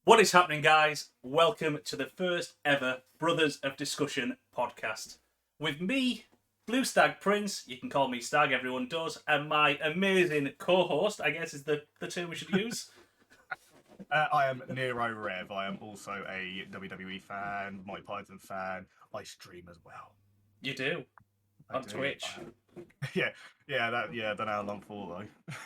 What is happening, guys? Welcome to the first ever Brothers of Discussion podcast. With me, Blue Stag Prince, you can call me Stag, everyone does, and my amazing co-host, I guess is the term we should use. I am Nero Rev. I am also a WWE fan, Mike Python fan. I stream as well. You do? I On do. Twitch. Yeah, I don't know how long for though.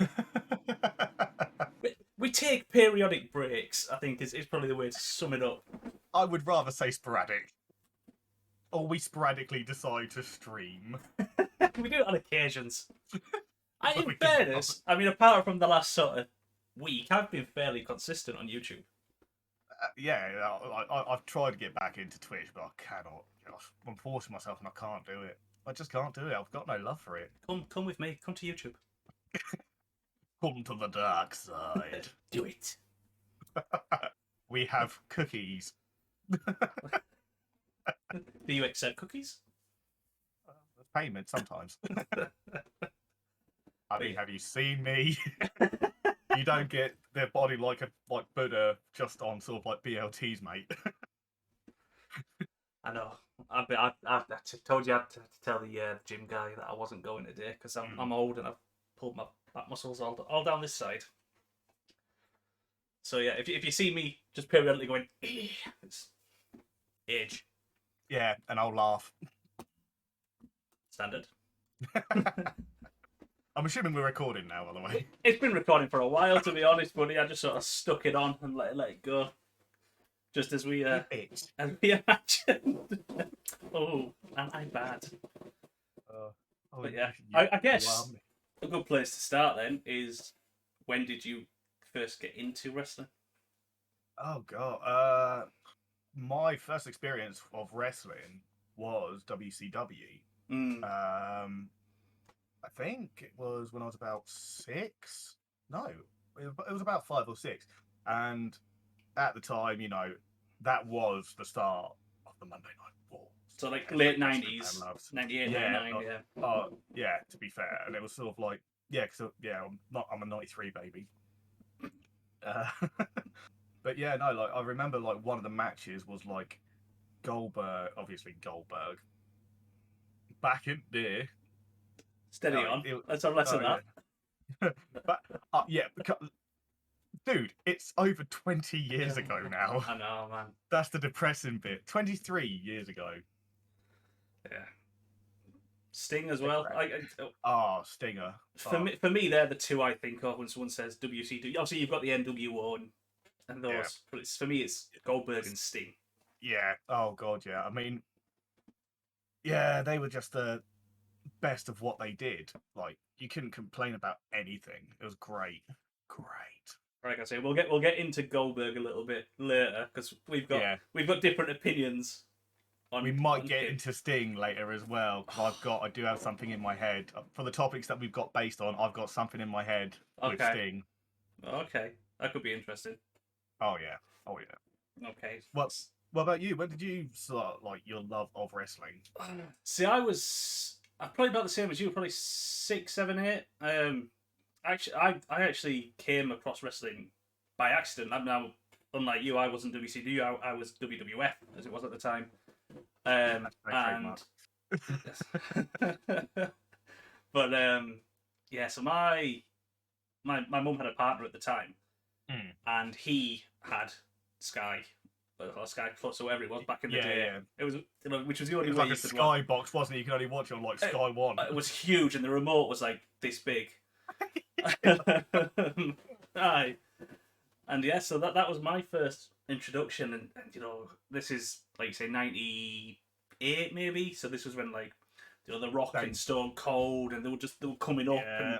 We take periodic breaks, I think is probably the way to sum it up. I would rather say sporadic. Or we sporadically decide to stream. We do it on occasions. In We can- fairness, I mean, apart from the last sort of week, I've been fairly consistent on YouTube. I've tried to get back into Twitch, but I cannot. Gosh, I'm forcing myself and I can't do it. I just can't do it. I've got no love for it. Come with me. Come to YouTube. Come to the dark side. Do it. We have cookies. Do you accept cookies? Payment sometimes. I mean, have you seen me? You don't get their body like Buddha just on sort of like BLTs, mate. I know. I told you I had to tell the gym guy that I wasn't going today because I'm old and I've pulled my back muscles all down this side. So yeah, if you see me just periodically going, it's age. Yeah, and I'll laugh. Standard. I'm assuming we're recording now, by the way. It's been recording for a while, to be honest, buddy. I just sort of stuck it on and let it go. Just as we imagined. Oh, am I bad? But yeah, I guess a good place to start then is, when did you first get into wrestling? Oh god. My first experience of wrestling was WCW. I think it was when I was about 6. No, it was about 5 or 6. And at the time, that was the start of the Monday Night War. So like late 90s, 98, yeah, 99, yeah. Yeah, to be fair. And it was sort of like, I'm a 93 baby. But yeah, no, like I remember like one of the matches was like Goldberg, back in there. Steady on. Let's have less of that. Yeah. But because, dude, it's over 20 years ago now. I know, man. That's the depressing bit. 23 years ago. Yeah. Sting as well. Stinger. For me, they're the two I think of when someone says WCW. Obviously, you've got the NWO and those, yeah. But for me, it's Goldberg and Sting. Yeah. Oh god, yeah. I mean, yeah, they were just the best of what they did. Like, you couldn't complain about anything. It was great. Like I say, we'll get into Goldberg a little bit later because we've got different opinions. We might get into Sting later as well. I do have something in my head for the topics that we've got based on. I've got something in my head with Sting. Okay, that could be interesting. Oh yeah. Okay. What about you? When did you start like your love of wrestling? See, I probably about the same as you, probably 6, 7, 8. I actually came across wrestling by accident. I'm now, unlike you, I wasn't WCW. I was WWF as it was at the time. But yeah. So my mum had a partner at the time, and he had Sky Plus or whatever it was back in the day. Yeah. It was, which was the only way like a Sky box, wasn't it? You could only watch it on like Sky One. It was huge, and the remote was like this big. Aye. And yeah, so that was my first introduction, and this is like you say 98 maybe. So this was when like The Rock and Stone Cold, and they were coming up, and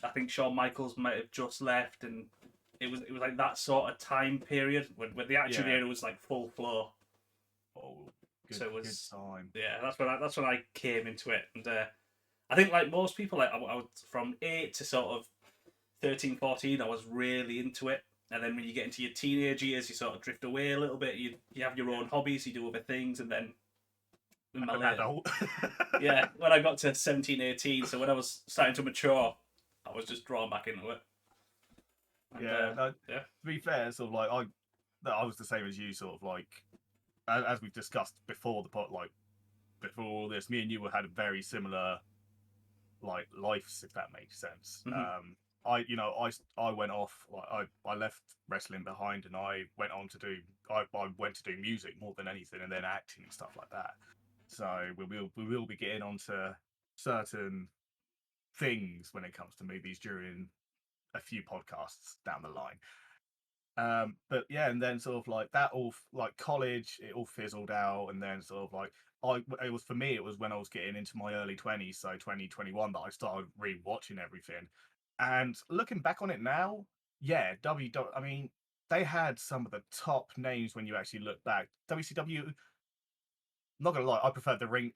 I think Shawn Michaels might have just left, and it was like that sort of time period when the Attitude Era was like full flow. Oh, so it was good time. Yeah, that's when I came into it, and I think like most people, like I was from 8 to sort of 13, 14, I was really into it. And then when you get into your teenage years, you sort of drift away a little bit. You have your own hobbies, you do other things, and then in my adult. Yeah, when I got to 17, 18, so when I was starting to mature, I was just drawn back into it. And, to be fair, sort of like that I was the same as you, sort of like as we've discussed before the pot, like before all this, me and you had a very similar like lives, if that makes sense. Mhm. I went off, like I left wrestling behind, and I went on to do I went to do music more than anything, and then acting and stuff like that. So we will be getting onto certain things when it comes to movies during a few podcasts down the line. But yeah, and then sort of like that all like college, it all fizzled out, and then sort of like it was for me, it was when I was getting into my early 20s, so 2021, that I started rewatching everything. And looking back on it now, yeah, I mean, they had some of the top names when you actually look back. WCW, not gonna lie, I prefer the ring.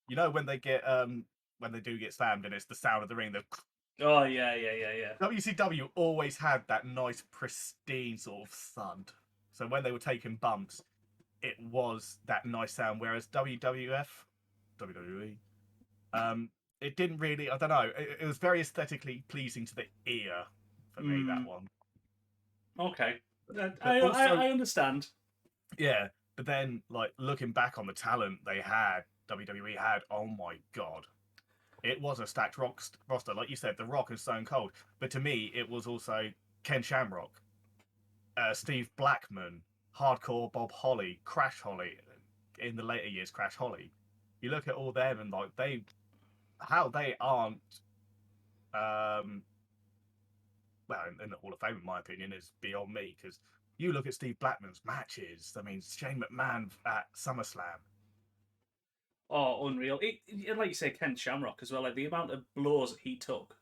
You know when they do get slammed and it's the sound of the ring, the Oh yeah. WCW always had that nice, pristine sort of thud. So when they were taking bumps, it was that nice sound. Whereas WWE, it didn't really. I don't know. It was very aesthetically pleasing to the ear for me. That Mm, one, okay. but also, I understand. yeah. But then, like looking back on the talent they had, WWE had. Oh my god, it was a stacked roster. Like you said, The Rock and Stone Cold. But to me, it was also Ken Shamrock, Steve Blackman, Hardcore Bob Holly, Crash Holly, in the later years, Crash Holly. You look at all them and like how they aren't, um, well, in the Hall of Fame, in my opinion, is beyond me. Because you look at Steve Blackman's matches. I mean, Shane McMahon at SummerSlam. Oh, unreal. Like you say, Ken Shamrock as well. Like the amount of blows that he took,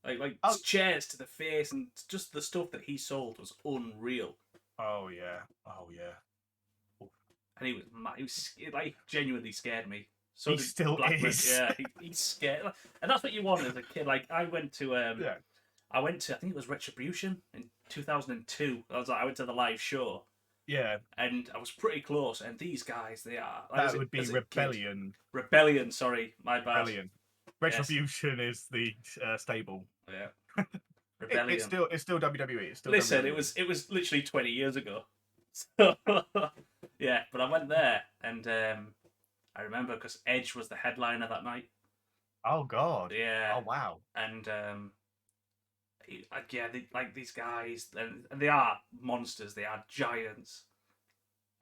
like Oh, chairs to the face, and just the stuff that he sold was unreal. oh yeah, oh yeah. And he was like genuinely scared me. So He did still Blackman. is. Yeah, he's scared, and that's what you want as a kid. Like Yeah, I think it was Retribution in 2002. I went to the live show, yeah. and I was pretty close. And these guys, they are like That would be as a kid. Rebellion. Rebellion. Sorry, my bad. Rebellion. Yes. Retribution is the stable. Yeah. It's Rebellion. still WWE. It's still Listen, WWE. it was literally 20 years ago. So, yeah, but I went there, and I remember because Edge was the headliner that night. Oh God. Yeah, Oh wow. and like like these guys, and they are monsters. They are giants.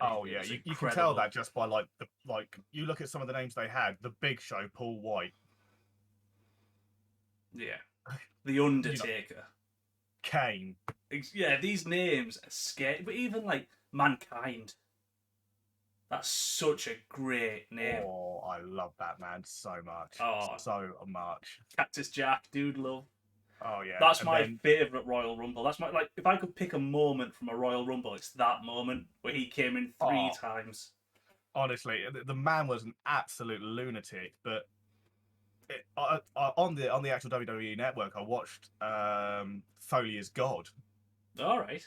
Oh It yeah. was You can tell incredible. that just by like you look at some of the names they had. The Big Show, Paul White. Yeah, the You know, Undertaker. Kane. Yeah, these names are scary. But even like Mankind, that's such a great name. Oh, I love that man so much. Oh, So much. Cactus Jack, dude, love. Oh yeah. That's And my then favorite Royal Rumble. That's my like. If I could pick a moment from a Royal Rumble, it's that moment where he came in three oh, times. honestly, the man was an absolute lunatic. But on the actual WWE network, I watched Foley as God. All right.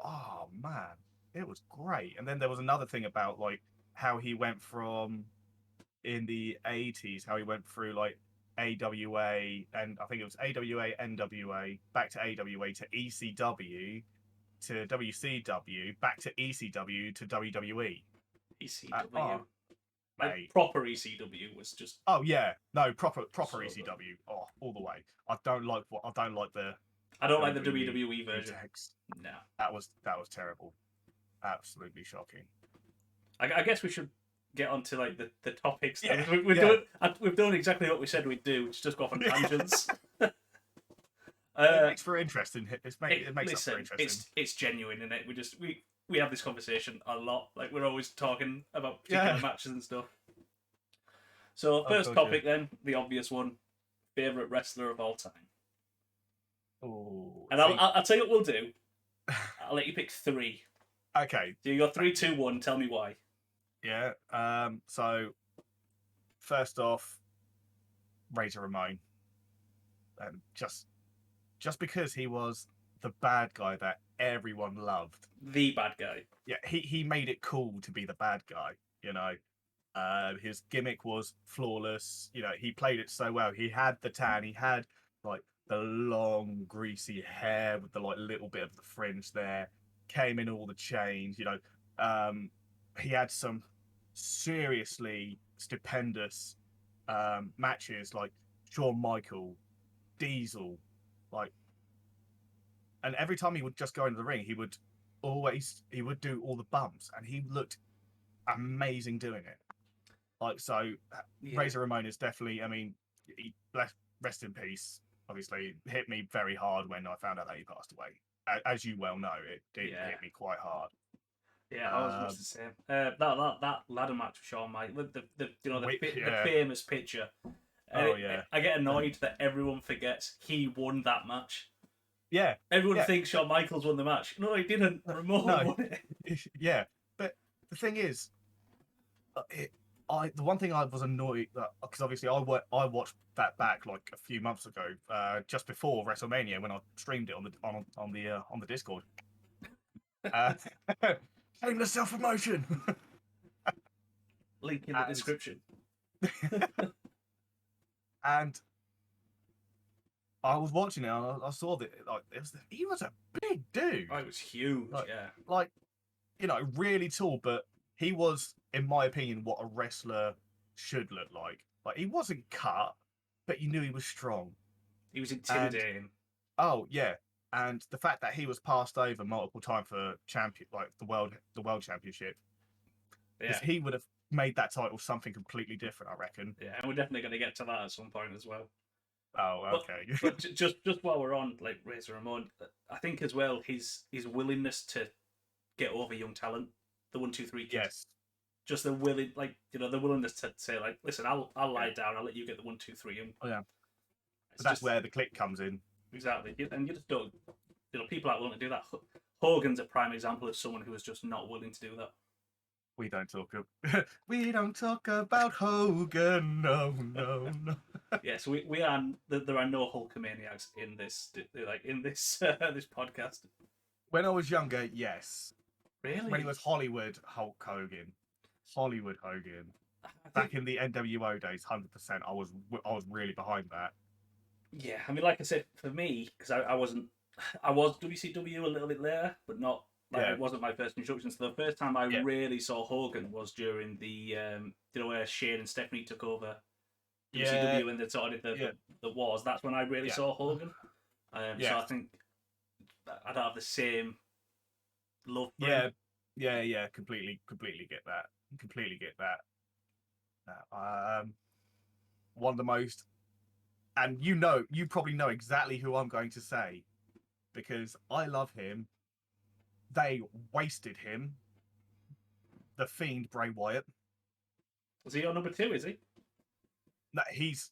Oh man, it was great. And then there was another thing about like how he went from in the 80s, how he went through like AWA, and I think it was AWA, NWA, back to AWA to ECW to WCW, back to ECW to WWE. Oh, ECW. Like mate. proper ECW was just Oh yeah, no, proper so good. ECW. Oh, all the way. I don't like the I don't like the WWE WWE version. retakes. No. That was terrible. Absolutely shocking. I guess we should get onto like the topics. Yeah, Doing. yeah. We've done exactly what we said we'd do. It's just go off on tangents. It uh, makes for interesting. It makes up for listen, interesting. it's genuine, isn't it? We have this conversation a lot. Like we're always talking about particular Yeah. matches and stuff. So Oh first god, yeah. topic then, the obvious one, favorite wrestler of all time. Oh, And I'll tell you what we'll do. I'll let you pick three. okay. So you go 3, 2, 1. Tell me why. Yeah. So first off, Razor Ramon, and just because he was the bad guy that everyone loved. The bad guy. Yeah, he made it cool to be the bad guy. You know, his gimmick was flawless. You know, he played it so well. He had the tan. He had like the long, greasy hair with the like little bit of the fringe there. came in all the chains. He had some seriously stupendous matches like Shawn Michael, Diesel, like, and every time he would just go into the ring, he would do all the bumps, and he looked amazing doing it. Like, so Yeah. Razor Ramon is definitely, I mean, rest in peace. Obviously, hit me very hard when I found out that he passed away. As you well know, it did hit me quite hard. Yeah, I was much the same. That ladder match with Shawn Michaels, the famous picture. I get annoyed that everyone forgets he won that match. Yeah, everyone thinks Shawn Michaels won the match. No, he didn't. Ramon won it. Yeah, but the thing is, the one thing I was annoyed that, because obviously I watched that back like a few months ago, just before WrestleMania, when I streamed it on the Discord. Shameless self-promotion. Link in the description. And I was watching it, and I saw that he was a big dude. Oh, it was huge. Like, really tall, but he was, in my opinion, what a wrestler should look like. Like, he wasn't cut, but you knew he was strong. He was intimidating. And the fact that he was passed over multiple times for the world championship, because he would have made that title something completely different, I reckon. Yeah, and we're definitely going to get to that at some point as well. Oh, okay. But just while we're on like Razor Ramon, I think as well his willingness to get over young talent, the 1, 2, 3 kid. Yes. Just the the willingness to say like, listen, I'll lie down, I'll let you get the 1, 2, 3. Oh yeah. But that's where the click comes in. Exactly, and you just don't. People aren't willing to do that. Hogan's a prime example of someone who was just not willing to do that. We don't talk about Hogan. No. Yeah, so we are. There are no Hulkamaniacs in this this podcast. When I was younger, yes. Really? When he was Hollywood Hulk Hogan, back in the NWO days, 100%. I was really behind that. Yeah, I mean, like I said, for me, because I was WCW a little bit later, but not. It wasn't my first introduction. So the first time I really saw Hogan was during the where Shane and Stephanie took over WCW and they started the wars. That's when I really saw Hogan. So I think I don't have the same love for him. Yeah. Completely get that. One of the most, and you probably know exactly who I'm going to say, because I love him. They wasted him. The Fiend, Bray Wyatt. Was he your number 2? Is he? No, he's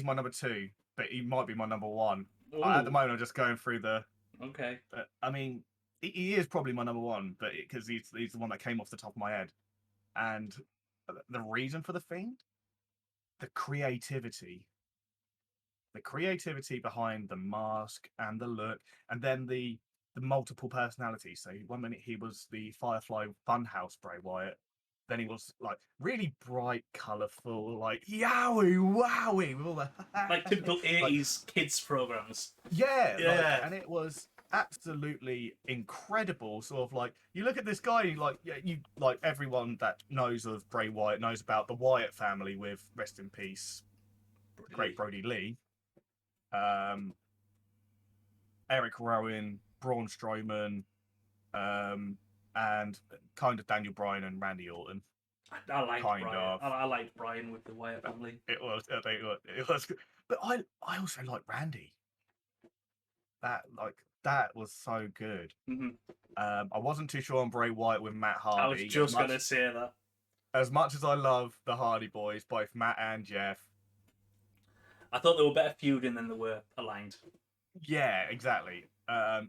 my number 2, but he might be my number 1. At the moment, I'm just going through the. Okay. I mean, he is probably my number 1, but because he's the one that came off the top of my head, and the reason for the Fiend, the creativity behind the mask and the look, and then the multiple personalities. So 1 minute he was the Firefly Funhouse Bray Wyatt, then he was like really bright, colourful, like yowie wowie with all the like typical 80s kids programs. Yeah. And it was absolutely incredible. Sort of like, you look at this guy, like everyone that knows of Bray Wyatt knows about the Wyatt family, with rest in peace, great Brody Lee, Eric Rowan, Braun Strowman, and kind of Daniel Bryan and Randy Orton. I liked Bryan. I liked Bryan with the Wyatt family. It was good. But I also like Randy. That was so good. Mm-hmm. I wasn't too sure on Bray Wyatt with Matt Hardy. I was just going to say that. As much as I love the Hardy Boys, both Matt and Jeff, I thought they were better feuding than they were aligned. Yeah, exactly. Bray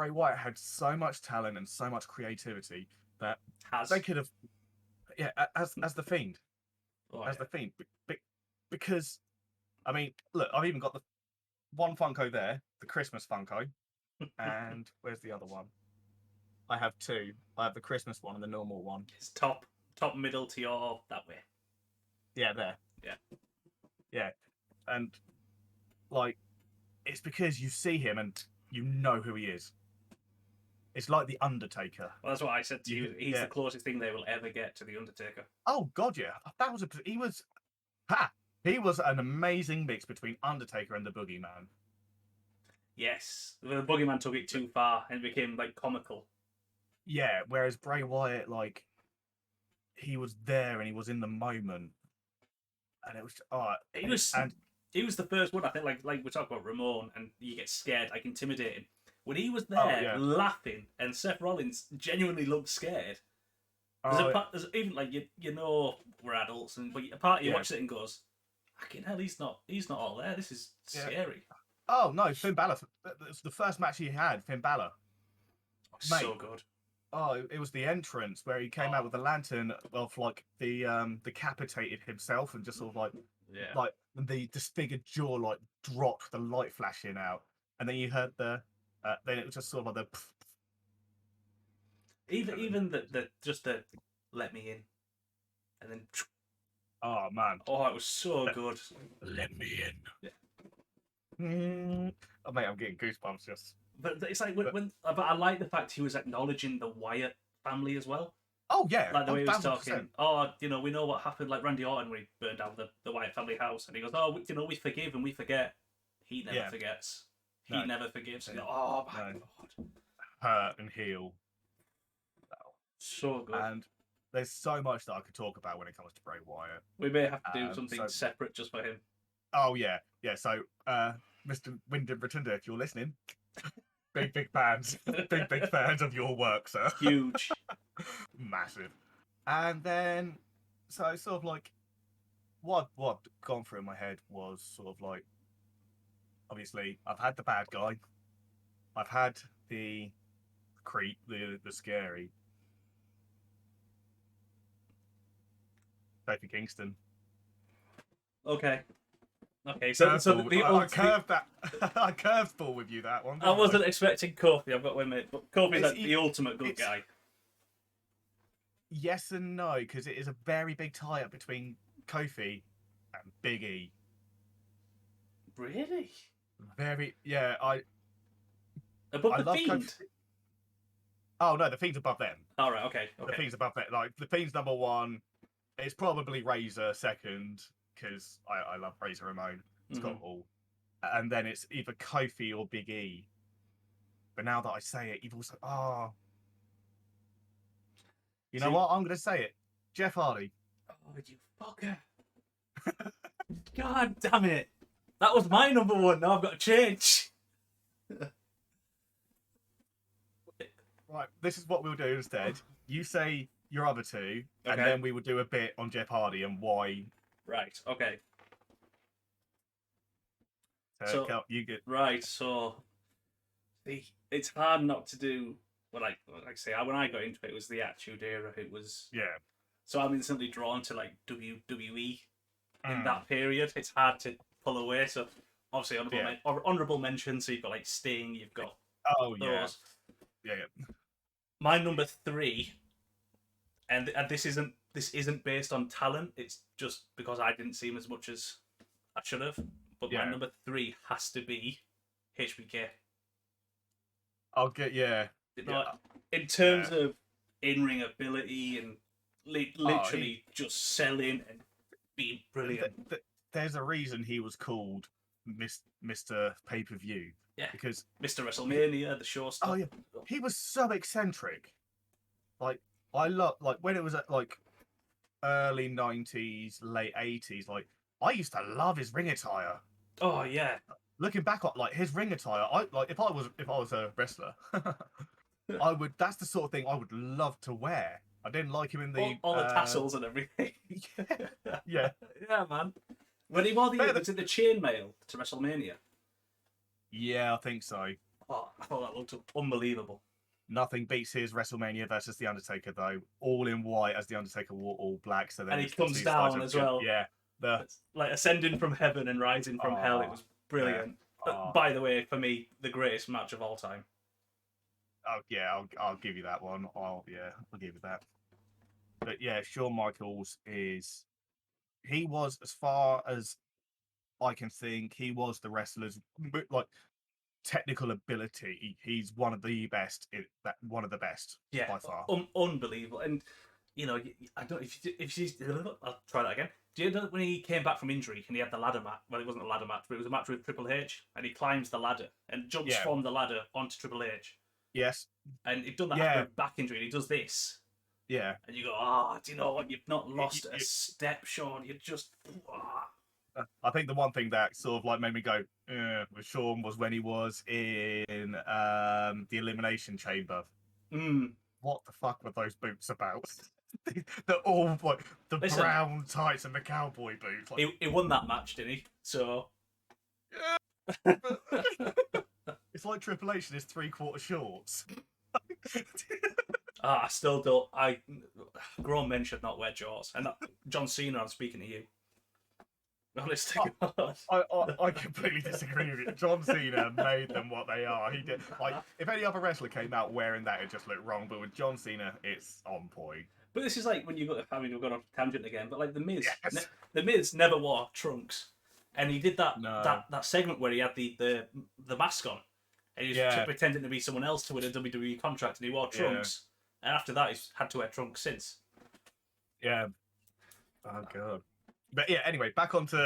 Wyatt had so much talent and so much creativity that they could have, as the Fiend, the Fiend, because, I mean, look, I've even got the one Funko there, the Christmas Funko, and where's the other one? I have 2. I have the Christmas one and the normal one. It's top middle to your that way. Yeah, there. Yeah, and like, it's because you see him and you know who he is. It's like the Undertaker. Well, that's what I said to you. He's Yeah. the closest thing they will ever get to the Undertaker. Oh God, yeah. He was. Ha! He was an amazing mix between Undertaker and the Boogeyman. Yes, the Boogeyman took it too far and became like comical. Yeah. Whereas Bray Wyatt, like, he was there and he was in the moment, and it was He was and he was the first one. I think like we talk about Ramon and you get scared, like intimidating. When he was oh there yeah, laughing and Seth Rollins genuinely looked scared. There's oh a part, there's even like you know we're adults and but a part of you yeah, watches it and goes, fucking hell, he's not all there. This is yeah. scary. Oh no, Finn Balor. It's the first match he had. Finn Balor, Oh, mate. so good. Oh, it was the entrance where he came out with the lantern of like the decapitated himself and just sort of Yeah. like the disfigured jaw like dropped, the light flashing out, and then you heard then it was just sort of like Even the just the let me in, and then oh man, oh it was so good. let me in. Yeah. Oh mate, I'm getting goosebumps just. But it's like but I like the fact he was acknowledging the Wyatt family as well. Oh yeah, Like the way he was 1000%. talking, oh, we know what happened, like Randy Orton when he burned down the Wyatt family house, and he goes, oh, we forgive and we forget. He never forgets. He never forgives. No. Oh my god, Hurt and heal. so good. And there's so much that I could talk about when it comes to Bray Wyatt. We may have to do something separate just for him. Oh yeah, yeah. So, Mr. Wyndham Rotunda, if you're listening, big fans, big fans of your work, sir. Huge, massive. And then, so sort of like, what gone through in my head was sort of like, obviously, I've had the bad guy, I've had the creep, the scary, Kofi Kingston. Okay. Okay, so I curved that. I curveball with you that one. I wasn't expecting Kofi. I've got to admit, but Kofi's like the ultimate good guy. Yes and no, because it is a very big tie-up between Kofi and Big E. Really? Very, yeah. I above the love Fiend. Kofi. Oh no, the Fiend's above them. All right, okay. The Fiend's above them. Like the Fiend's number one. It's probably Razor second because I love Razor Ramon. It's got all. And then it's either Kofi or Big E. But now that I say it, you've also you know what? I'm going to say it. Jeff Hardy. Oh, you fucker! God damn it! That was my number one. Now I've got to change. Right, this is what we'll do instead. You say your other two, and then we will do a bit on Jeff Hardy and why. Right. Okay. So you get right. So, it's hard not to do. Well, like I say, when I got into it, it was the Attitude Era. It was So I'm instantly drawn to like WWE in that period. It's hard to pull away. So obviously honorable mentions. So you've got like Sting. You've got those. Yeah. My number 3, and this isn't based on talent. It's just because I didn't see him as much as I should have. But my number 3 has to be HBK. I'll get in terms of in-ring ability and literally just selling and being brilliant. There's a reason he was called Mr. Pay-Per-View. Yeah, because Mr. WrestleMania, the show stuff. Oh yeah, he was so eccentric. Like I love when it was at like early 90s, late 80s. Like I used to love his ring attire. Oh yeah. Looking back on like his ring attire, if I was a wrestler, I would. That's the sort of thing I would love to wear. I didn't like him in the all the tassels and everything. yeah, man. When he wore was it the chainmail to WrestleMania? Yeah, I think so. Oh, I thought that looked unbelievable. Nothing beats his WrestleMania versus The Undertaker, though. All in white, as The Undertaker wore all black. So then and he comes down as well. Yeah, it's like ascending from heaven and rising from hell. It was brilliant. Yeah. By the way, for me, the greatest match of all time. Oh yeah, I'll give you that one. I'll give you that. But yeah, Shawn Michaels he was, as far as I can think, he was the wrestler's like technical ability, he's one of the best. One of the best by far. Unbelievable. And I don't if you. I'll try that again. Do you know when he came back from injury and he had the ladder match? Well, it wasn't a ladder match, but it was a match with Triple H, and he climbs the ladder and jumps from the ladder onto Triple H. Yes. And he'd done that after a back injury, and he does this. Yeah. And you go, do you know what? You've not lost a step, Sean. You're just. I think the one thing that sort of like made me go with Sean was when he was in the Elimination Chamber. What the fuck were those boots about? They're all like the brown tights and the cowboy boots. Like... He won that match, didn't he? So. Yeah. It's like Triple H in his 3/4 shorts. I still don't. Grown men should not wear jorts. And John Cena, I'm speaking to you. Honestly, I completely disagree with you. John Cena made them what they are. He did. Like, if any other wrestler came out wearing that, it just looked wrong. But with John Cena, it's on point. But this is like when you got. I mean, we're going off tangent again. But like the Miz, the Miz never wore trunks, and he did that segment where he had the mask on, and he was pretending to be someone else to win a WWE contract, and he wore trunks. And after that, he's had to wear trunks since. Yeah. Oh god. But yeah, anyway, back onto.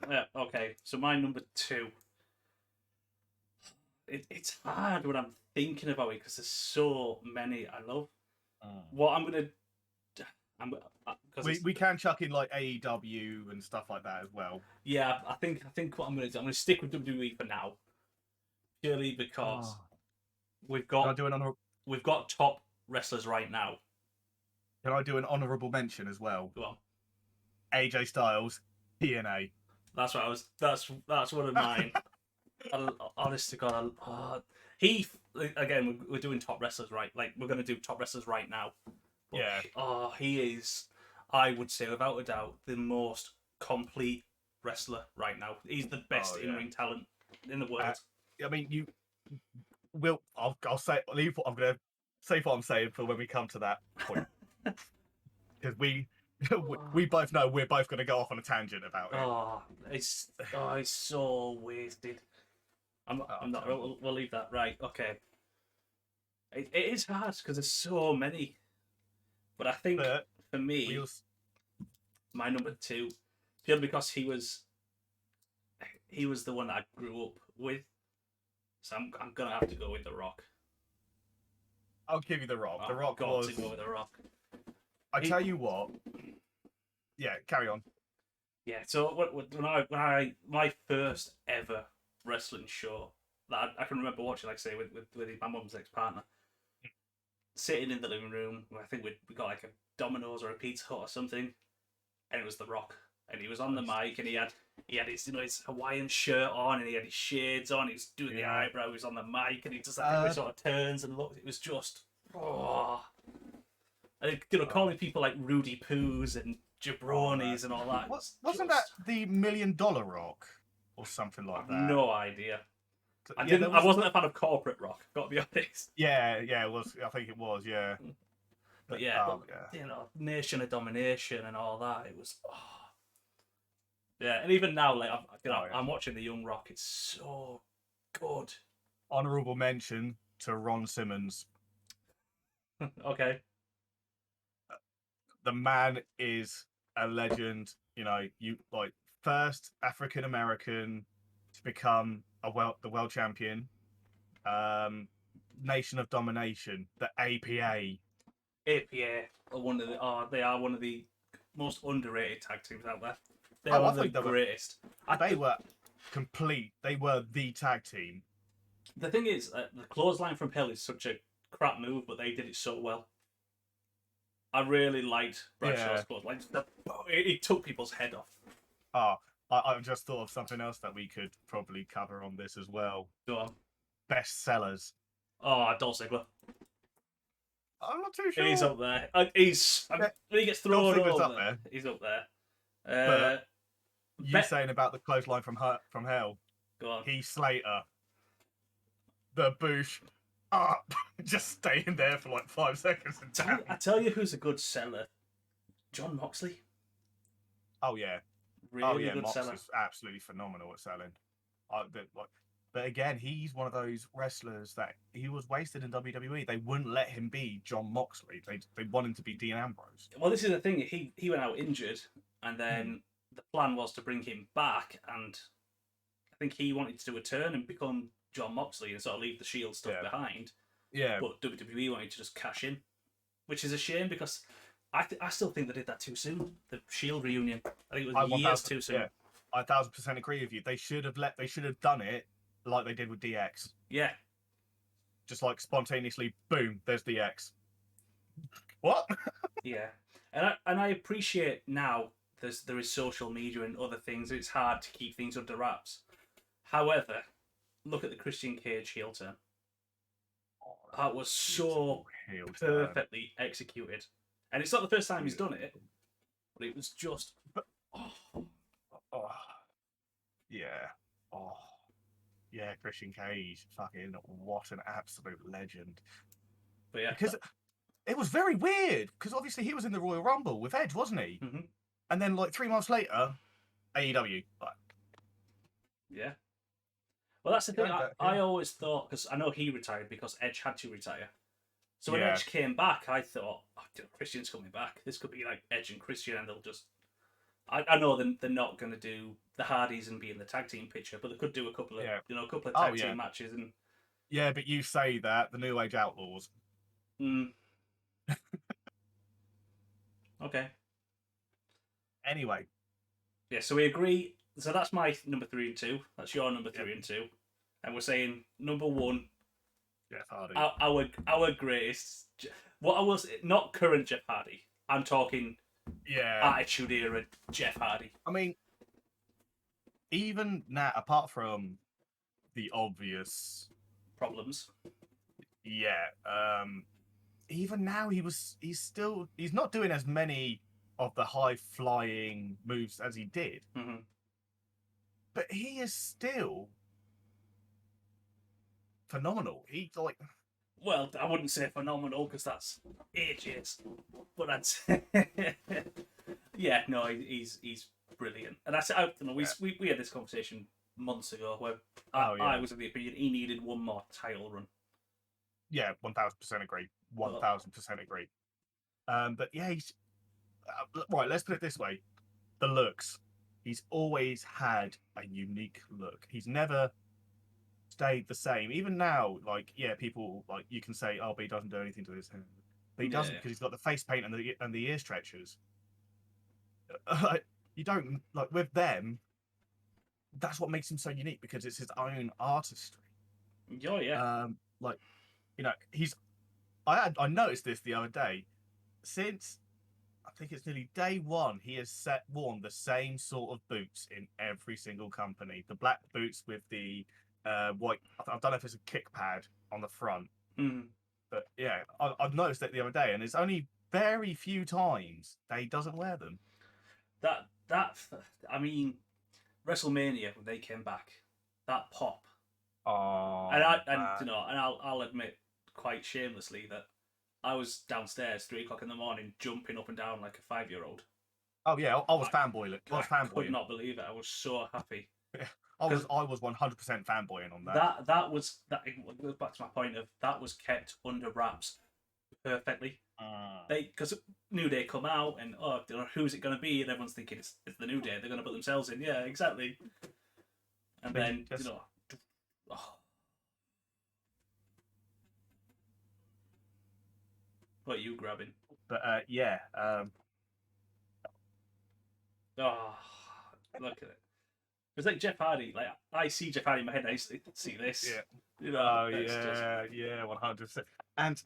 Yeah, okay. So my number 2. It's hard when I'm thinking about it because there's so many I love. What I'm gonna. We can chuck in like AEW and stuff like that as well. Yeah, I think what I'm gonna do, I'm gonna stick with WWE for now, purely because we've got top wrestlers right now. Can I do an honourable mention as well? Go on. AJ Styles, TNA. That's what I was. That's one of mine. Honest to God, he again. We're doing top wrestlers right. Like we're gonna do top wrestlers right now. But, he is. I would say without a doubt the most complete wrestler right now. He's the best in-ring talent in the world. I mean, you will. I'll say. I'm gonna say what I'm saying for when we come to that point, because we both know we're both going to go off on a tangent about it. It's so wasted. I'm not. We'll leave that. Right. Okay. It is hard because there's so many, but I think for me, my number 2, purely because he was the one that I grew up with, so I'm gonna have to go with The Rock. I'll give you The Rock. The Rock was. To go with The Rock. Tell you what. Yeah, carry on. Yeah, so when I my first ever wrestling show that I can remember watching, like I say, with my mum's ex-partner, sitting in the living room. I think we got like a Domino's or a Pizza Hut or something, and it was The Rock, and he was on the mic, and he had his his Hawaiian shirt on, and he had his shades on. He was doing the eyebrow. He was on the mic, and he just like sort of turns and looks. It was just and calling people like Rudy Poos and jabronis and all that. Wasn't that the $1 Million Rock or something like that? No idea. I wasn't a fan of corporate rock. Got to be honest. Yeah, it was. I think it was. Yeah. But Nation of Domination and all that. It was. Yeah, and even now, like I'm watching the Young Rock. It's so good. Honourable mention to Ron Simmons. Okay. The man is a legend. You like first African American to become the world champion. Nation of Domination, the APA. APA are one of the most underrated tag teams out there. They are one of the greatest. They were complete. They were the tag team. The thing is, the clothesline from hell is such a crap move, but they did it so well. I really liked Bradshaw's clothesline. It took people's head off. I just thought of something else that we could probably cover on this as well. Go on. Best sellers. Dolph Ziggler. I'm not too sure. He's up there. When he gets thrown over, up there. He's up there. You saying about the clothesline from hell? Go on. Heath Slater. The Boosh. Just staying there for like 5 seconds. I tell you who's a good seller. John Moxley. Oh yeah. Really good Mox seller. is absolutely phenomenal at selling. But again, he's one of those wrestlers that he was wasted in WWE. They wouldn't let him be John Moxley. They want him to be Dean Ambrose. Well, this is the thing. He went out injured, and Hmm. then the plan was to bring him back, and I think he wanted to do a turn and become John Moxley and sort of leave the Shield stuff Yeah. behind. Yeah. But WWE wanted to just cash in, which is a shame because I still think they did that too soon. The Shield reunion, I think it was years 1000 too soon. Yeah, I 1000% agree with you. They should have done it like they did with DX. Yeah, Just like spontaneously, boom, there's DX. What? yeah, and I appreciate now there is social media and other things. It's hard to keep things under wraps. However, look at the Christian Cage heel turn. That was so Heel turn. perfectly executed, and it's not the first time he's done it, but it was just. Oh, Oh, yeah. Oh, yeah. Christian Cage, fucking what an absolute legend. but yeah, Because it was very weird. Because obviously he was in the Royal Rumble with Edge, wasn't he? Mm-hmm. And then like 3 months later, AEW. Like, yeah. Well, that's the thing. Yeah, I always thought, because I know he retired because Edge had to retire. So when Yeah. Edge came back, I thought, oh, Christian's coming back. This could be like Edge and Christian, and they'll just. I know they're not going to do the Hardys and be in the tag team picture, but they could do a couple of tag team matches and. Yeah, but you say that the New Age Outlaws. Okay. Anyway. Yeah, so we agree. So that's my number 3 and 2. That's your number 3 and 2, and we're saying number 1. Jeff Hardy. Our greatest. What I was not current Jeff Hardy. I'm talking. Yeah. Attitude era Jeff Hardy. I mean, even now, apart from the obvious problems, even now he's not doing as many of the high flying moves as he did, but he is still phenomenal. He's like, well, I wouldn't say phenomenal because that's ages, but I'd say, yeah, no, he's brilliant. And I we had this conversation months ago where I was of the opinion he needed one more title run. Yeah, 1000% agree. 1000% agree. But yeah, he's right. Let's put it this way: the looks. He's always had a unique look. He's never stayed the same. Even now, like, yeah, people like you can say, oh, but he doesn't do anything to his hair, but he doesn't because he's got the face paint and the ear stretchers. You don't like with them. That's what makes him so unique because it's his own artistry. Oh yeah. Like, you know, I noticed this the other day. Since I think it's nearly day one, he has worn the same sort of boots in every single company. The black boots with the white. I don't know if it's a kick pad on the front, but yeah, I've noticed it the other day, and it's only very few times that he doesn't wear them. I mean, WrestleMania when they came back, that pop. Oh, and I'll admit quite shamelessly that I was downstairs 3:00 in the morning jumping up and down like a 5-year-old. Oh yeah, I was fanboying. I could not believe it. I was so happy. Yeah, I was 100% fanboying on that. That goes back to my point of that was kept under wraps perfectly. Because New Day come out and who's it going to be, and everyone's thinking it's the New Day. They're going to put themselves in. Yeah, exactly. And then what are you grabbing? But yeah. Look at it. It's like Jeff Hardy. Like I see Jeff Hardy in my head. I used to see this. Yeah. You know, yeah, 100%. And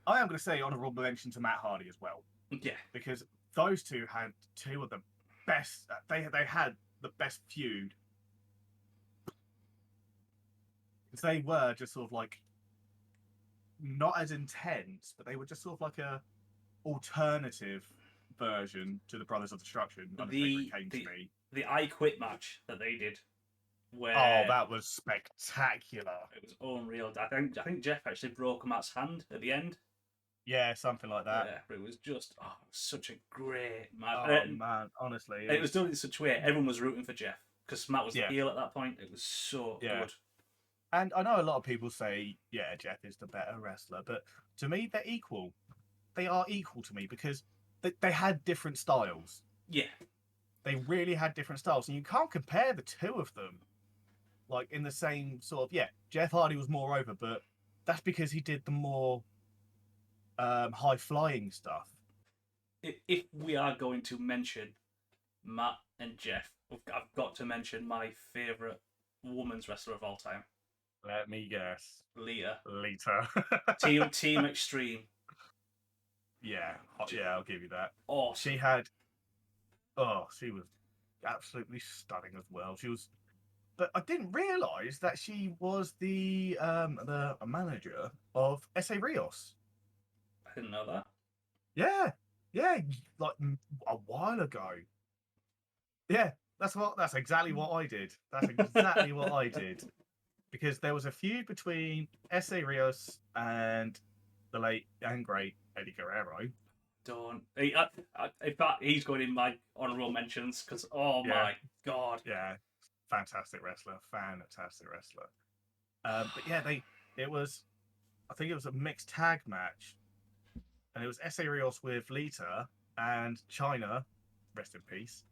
I am going to say honourable mention to Matt Hardy as well. Yeah. Because those two had two of the best. They had the best feud. Because they were just sort of like not as intense, but they were just sort of like a alternative version to the Brothers of Destruction. The I Quit match that they did, where that was spectacular. It was unreal. I think Jeff actually broke Matt's hand at the end. Yeah, something like that. Yeah, but it was just such a great match. Oh man, honestly, it was done in such a way. Everyone was rooting for Jeff because Matt was the Yeah. heel at that point. It was so Yeah. good. And I know a lot of people say, yeah, Jeff is the better wrestler, but to me, they're equal. They are equal to me because they had different styles. Yeah. They really had different styles, and you can't compare the two of them. Like in the same sort of, yeah, Jeff Hardy was more over, but that's because he did the more high flying stuff. If we are going to mention Matt and Jeff, I've got to mention my favourite women's wrestler of all time, Let me guess. Lita. Lita. Team Extreme. Yeah, I'll give you that. Awesome. She was absolutely stunning as well. She was, but I didn't realise that she was the manager of SA Rios. I didn't know that. Yeah, like a while ago. Yeah, that's exactly what I did. That's exactly what I did. Because there was a feud between SA Rios and the late and great Eddie Guerrero. Don't. In fact, he's going in my honourable mentions because, my God. Yeah, fantastic wrestler. But yeah, I think it was a mixed tag match. And it was SA Rios with Lita and China, rest in peace,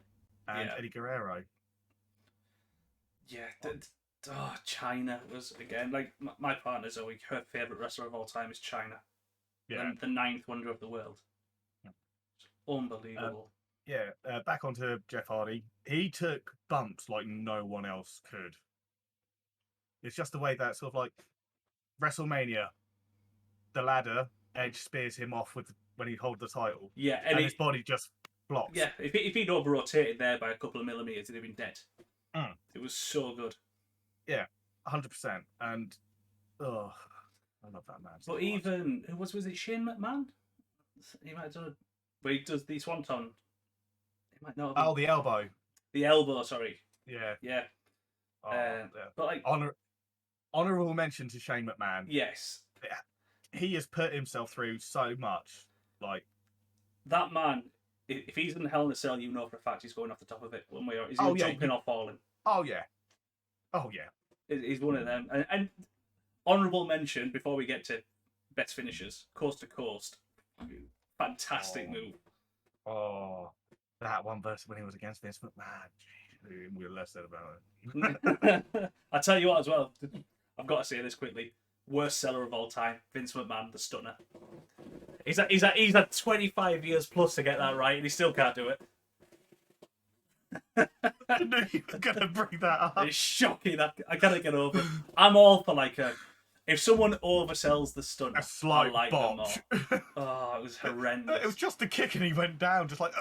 and Eddie Guerrero. Yeah, China was, again, like, my partner Zoe, her favourite wrestler of all time is China. Yeah. The ninth wonder of the world. It's unbelievable. Back onto Jeff Hardy. He took bumps like no one else could. It's just the way that sort of like WrestleMania, the ladder, Edge spears him off when he holds the title. Yeah, and his body just flops. Yeah, if he'd over rotated there by a couple of millimeters, he'd have been dead. It was so good. Yeah, 100%. And I love that man. But even was it Shane McMahon? He might have done it, but he does the swanton. He might not. The elbow. The elbow, sorry. Yeah. But like honorable mention to Shane McMahon. Yes. He has put himself through so much. Like that man, if he's in Hell in a Cell, you know for a fact he's going off the top of it one way or he's jumping or falling. Oh yeah. He's one of them. And honourable mention before we get to best finishers, Coast to Coast. Fantastic move. Oh, that one versus when he was against Vince McMahon. We're less said about it. I tell you what, as well, I've got to say this quickly. Worst seller of all time, Vince McMahon, the Stunner. He's had 25 years plus to get that right, and he still can't do it. I knew you were gonna bring that up. It's shocking. I can't get over it. I'm all for if someone oversells the Stunner, a slight botch. Oh, it was horrendous. It was just a kick and he went down, just like.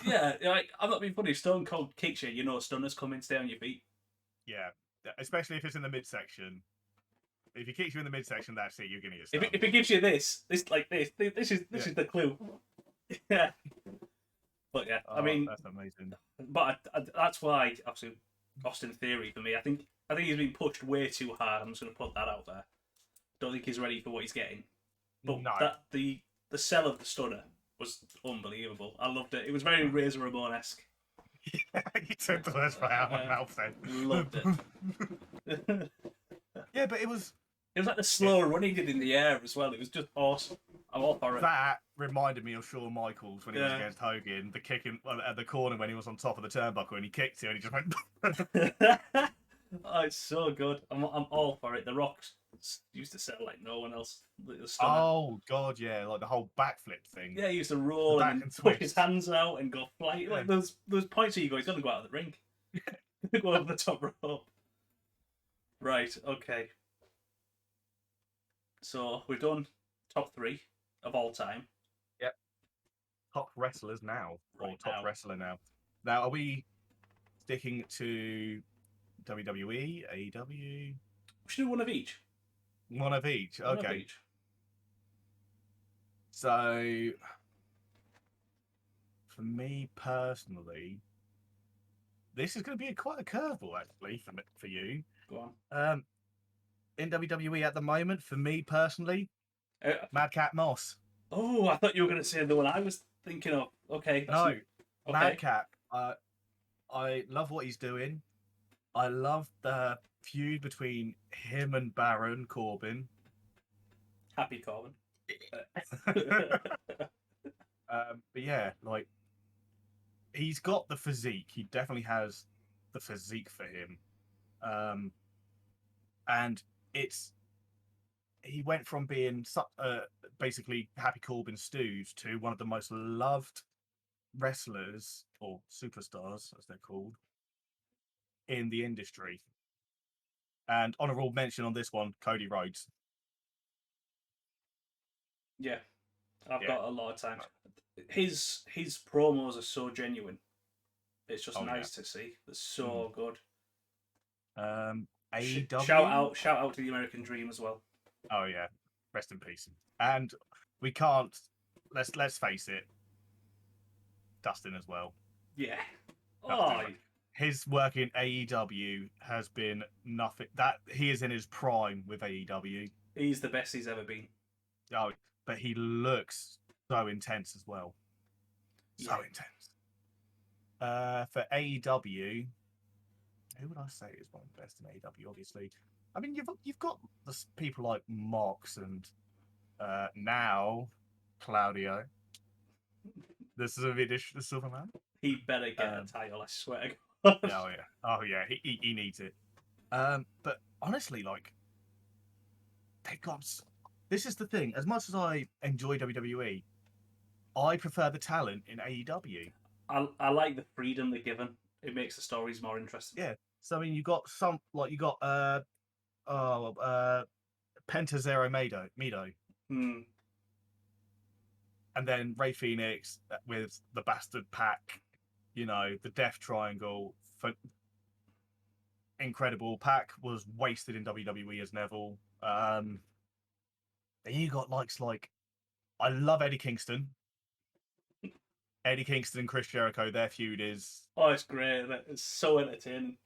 Yeah, I'm not being funny. If Stone Cold kicks you, you know Stunner's coming. Stay on your feet. Yeah, especially if it's in the midsection. If he kicks you in the midsection, that's it. You're gonna get stunned. If it gives you this is the clue. Yeah. But yeah, I mean, that's amazing. But that's why, obviously, Austin Theory for me. I think he's been pushed way too hard. I'm just going to put that out there. Don't think he's ready for what he's getting. But the sell of the Stunner was unbelievable. I loved it. It was very Razor Ramon-esque. Yeah, you took the words right out of my mouth then. Loved it. Yeah, but it was like the slow run he did in the air as well. It was just awesome. I'm all for it. That reminded me of Shawn Michaels when he was against Hogan. The kick at the corner when he was on top of the turnbuckle and he kicked it and he just went. Oh, it's so good. I'm all for it. The Rock used to sell like no one else. Oh god, yeah, like the whole backflip thing. Yeah, he used to roll and put his hands out and go fly. Like those points where you go, he's gonna go out of the ring. Go over the top rope. Right. Okay. So we've done top 3 of all time. Yep. Top wrestlers now, or right top now. Wrestler now. Now, are we sticking to WWE, AEW? We should do one of each. One of each. One okay. Of each. So, for me personally, this is going to be quite a curveball actually for you. Go on. In WWE at the moment, for me personally, Madcap Moss. Oh, I thought you were going to say the one I was thinking of. Okay. No, okay. Madcap. I love what he's doing. I love the feud between him and Baron Corbin. Happy Corbin. But yeah, like he's got the physique. He definitely has the physique for him. And it's he went from being basically Happy Corbin Stews to one of the most loved wrestlers or superstars, as they're called, in the industry. And honorable mention on this one, Cody Rhodes. Yeah, I've Yeah. got a lot of time. His promos are so genuine. It's just Oh, yeah. nice to see. They're so good. AEW. Shout out to the American Dream as well. Oh yeah, rest in peace. And we can't. Let's face it. Dustin as well. Yeah. Dustin, Oh, his work in AEW has been nothing. That he is in his prime with AEW. he's the best he's ever been. Oh, but he looks so intense as well. So Yeah. intense. For AEW, who would I say is one of the best in AEW? Obviously, I mean you've got people like Mox and now Claudio. This is the Silverman. He better get a title, I swear to God. Oh yeah, he needs it. But honestly, like they've got. This is the thing. As much as I enjoy WWE, I prefer the talent in AEW. I like the freedom they're given. It makes the stories more interesting. Yeah. So I mean, you got Penta Zero Mido. And then Ray Phoenix with the Bastard Pack, the Death Triangle. Incredible. Pac was wasted in WWE as Neville. Then you got likes like I love Eddie Kingston. Eddie Kingston and Chris Jericho, their feud is it's great. It's so entertaining.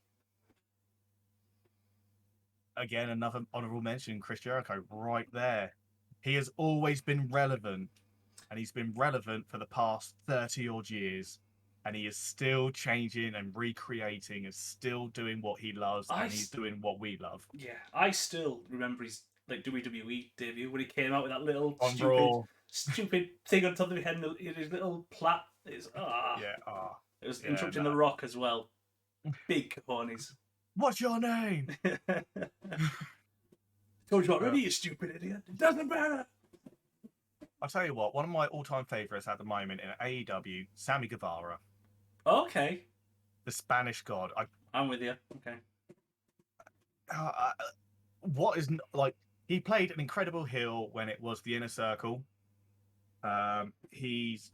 Again another honorable mention. Chris Jericho, right there. He has always been relevant, and he's been relevant for the past 30 odd years. And he is still changing and recreating and still doing what he loves, and he's doing what we love. Yeah, I still remember his WWE debut when he came out with that little stupid thing on top of his head and his little plait. It was interrupting The Rock as well. Big cojones. What's your name? Told you already, you stupid idiot. It doesn't matter. I'll tell you what, one of my all-time favourites at the moment in AEW, Sammy Guevara. Okay. The Spanish God. I'm with you. Okay. He played an incredible heel when it was the Inner Circle. He's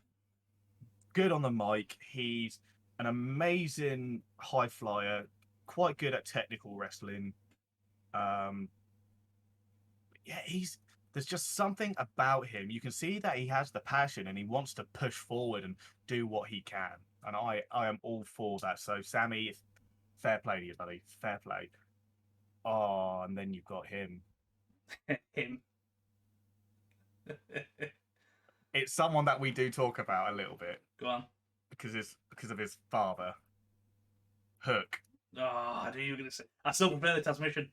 good on the mic. He's an amazing high flyer, quite good at technical wrestling. There's just something about him. You can see that he has the passion and he wants to push forward and do what he can. And I am all for that. So Sammy, fair play to you, buddy. Fair play. Oh, and then you've got him. Him. It's someone that we do talk about a little bit. Go on. Because of his father, Hook. Oh, I knew you were going to say. I still prefer the transmission.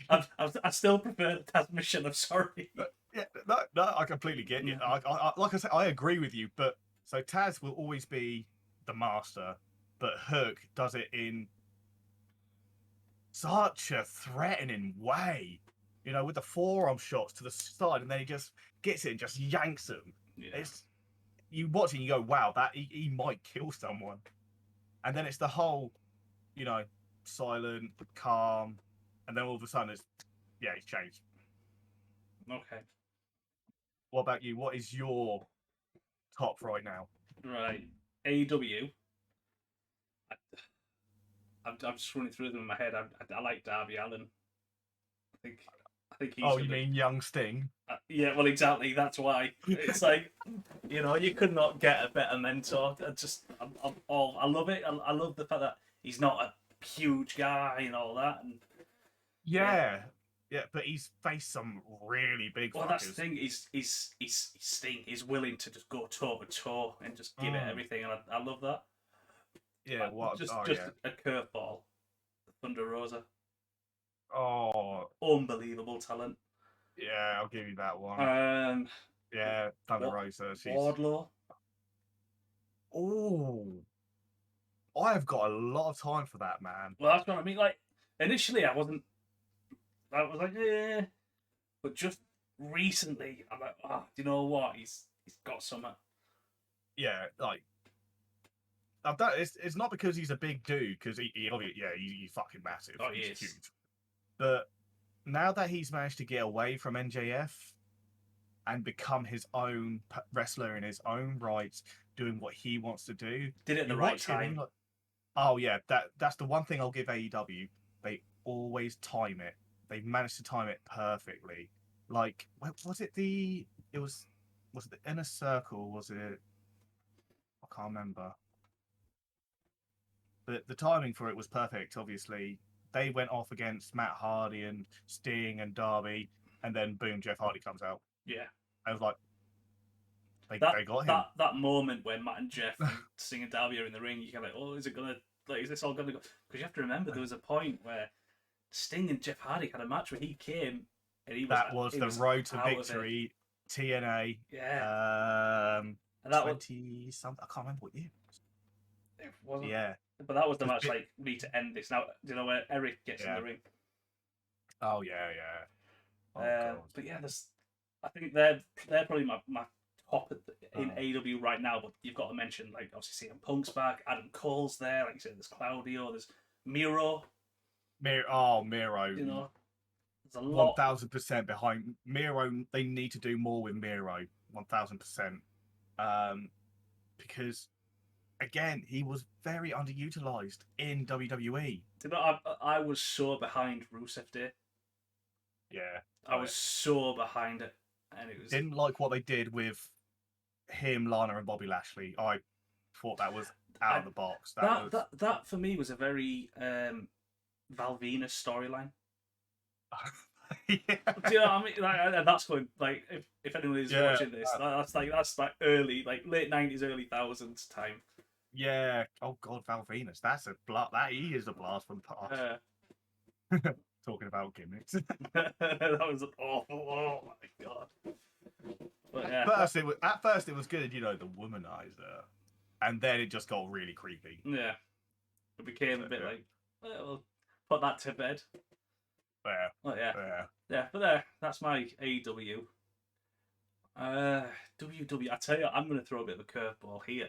I still prefer the transmission. I'm sorry. Yeah, no, I completely get you. Like I said, I agree with you. But so Taz will always be the master, but Hook does it in such a threatening way. With the forearm shots to the side, and then he just gets it and just yanks them. Yeah. You watch it and you go, wow, that he might kill someone. And then it's the whole, silent, calm, and then all of a sudden he's changed. Okay. What about you? What is your top right now? Right. AEW. I'm just running through them in my head. I like Darby Allin. I think he's. Oh, you mean Young Sting? Yeah, well, exactly. That's why. It's like, you could not get a better mentor. I love it. I love the fact that he's not a huge guy and all that. And yeah, but he's faced some really big. Well, that's the thing. He's Sting. He's willing to just go toe to toe and just give it everything, and I love that. Yeah, just a curveball Thunder Rosa. Oh, Unbelievable talent. yeah, I'll give you that one. Um, Yeah, Thunder Wa- Rosa. She's. Wardlow. Oh, I've got a lot of time for that man. Well, that's what I mean. Like initially, I wasn't. I was like, yeah, but just recently, I'm like, ah, do you know what? He's got something. Yeah, like I've done. It's not because he's a big dude, because he obviously, yeah, he's fucking massive. Oh, he He's is. huge. But now that he's managed to get away from NJF and become his own wrestler in his own right, doing what he wants to do, Did it at the you right watch him. time. Oh yeah, that's the one thing I'll give AEW. They always time it. They've managed to time it perfectly. Like, was it the? It was it the Inner Circle? Was it? I can't remember. But the timing for it was perfect. Obviously, they went off against Matt Hardy and Sting and Darby, and then boom, Jeff Hardy comes out. Yeah. I was like, they got him. That moment when Matt and Jeff and Sting and Darby are in the ring, you're like, oh, is it gonna like? Is this all gonna go? Because you have to remember there was a point where Sting and Jeff Hardy had a match where he came and he was That was the road to victory. TNA. Yeah. And that 20 something. I can't remember what year. it wasn't. Yeah. But that was the match. Like, we need to end this now. Do you know where Eric gets in the ring? Oh yeah, yeah. Oh, God. But yeah, I think they're probably my top in AEW right now. But you've got to mention, like, obviously CM Punk's back, Adam Cole's there. Like you said, there's Claudio, there's Miro. Miro. You know, there's a lot. 1000% behind Miro. They need to do more with Miro. 1000%. Because again, he was very underutilized in WWE. You know, I was so behind Rusev Day. Yeah, I was so behind it, and it was didn't like what they did with him, Lana, and Bobby Lashley. I thought that was out of the box. That for me was a very Val Venus storyline. Yeah. Do you know what I mean? Like, that's going like if anyone is watching this, that's like early, like late 90s, early thousands time. Yeah. Oh God, Val Venus. That's a blast. He is a blast from the past. Talking about gimmicks. That was awful. Oh my God. But yeah, at first it was good, you know, the womanizer, and then it just got really creepy. Yeah, it became a bit like, well, put that to bed. Yeah. Oh yeah. Yeah. But there, that's my AEW. WW. I tell you, I'm going to throw a bit of a curveball here.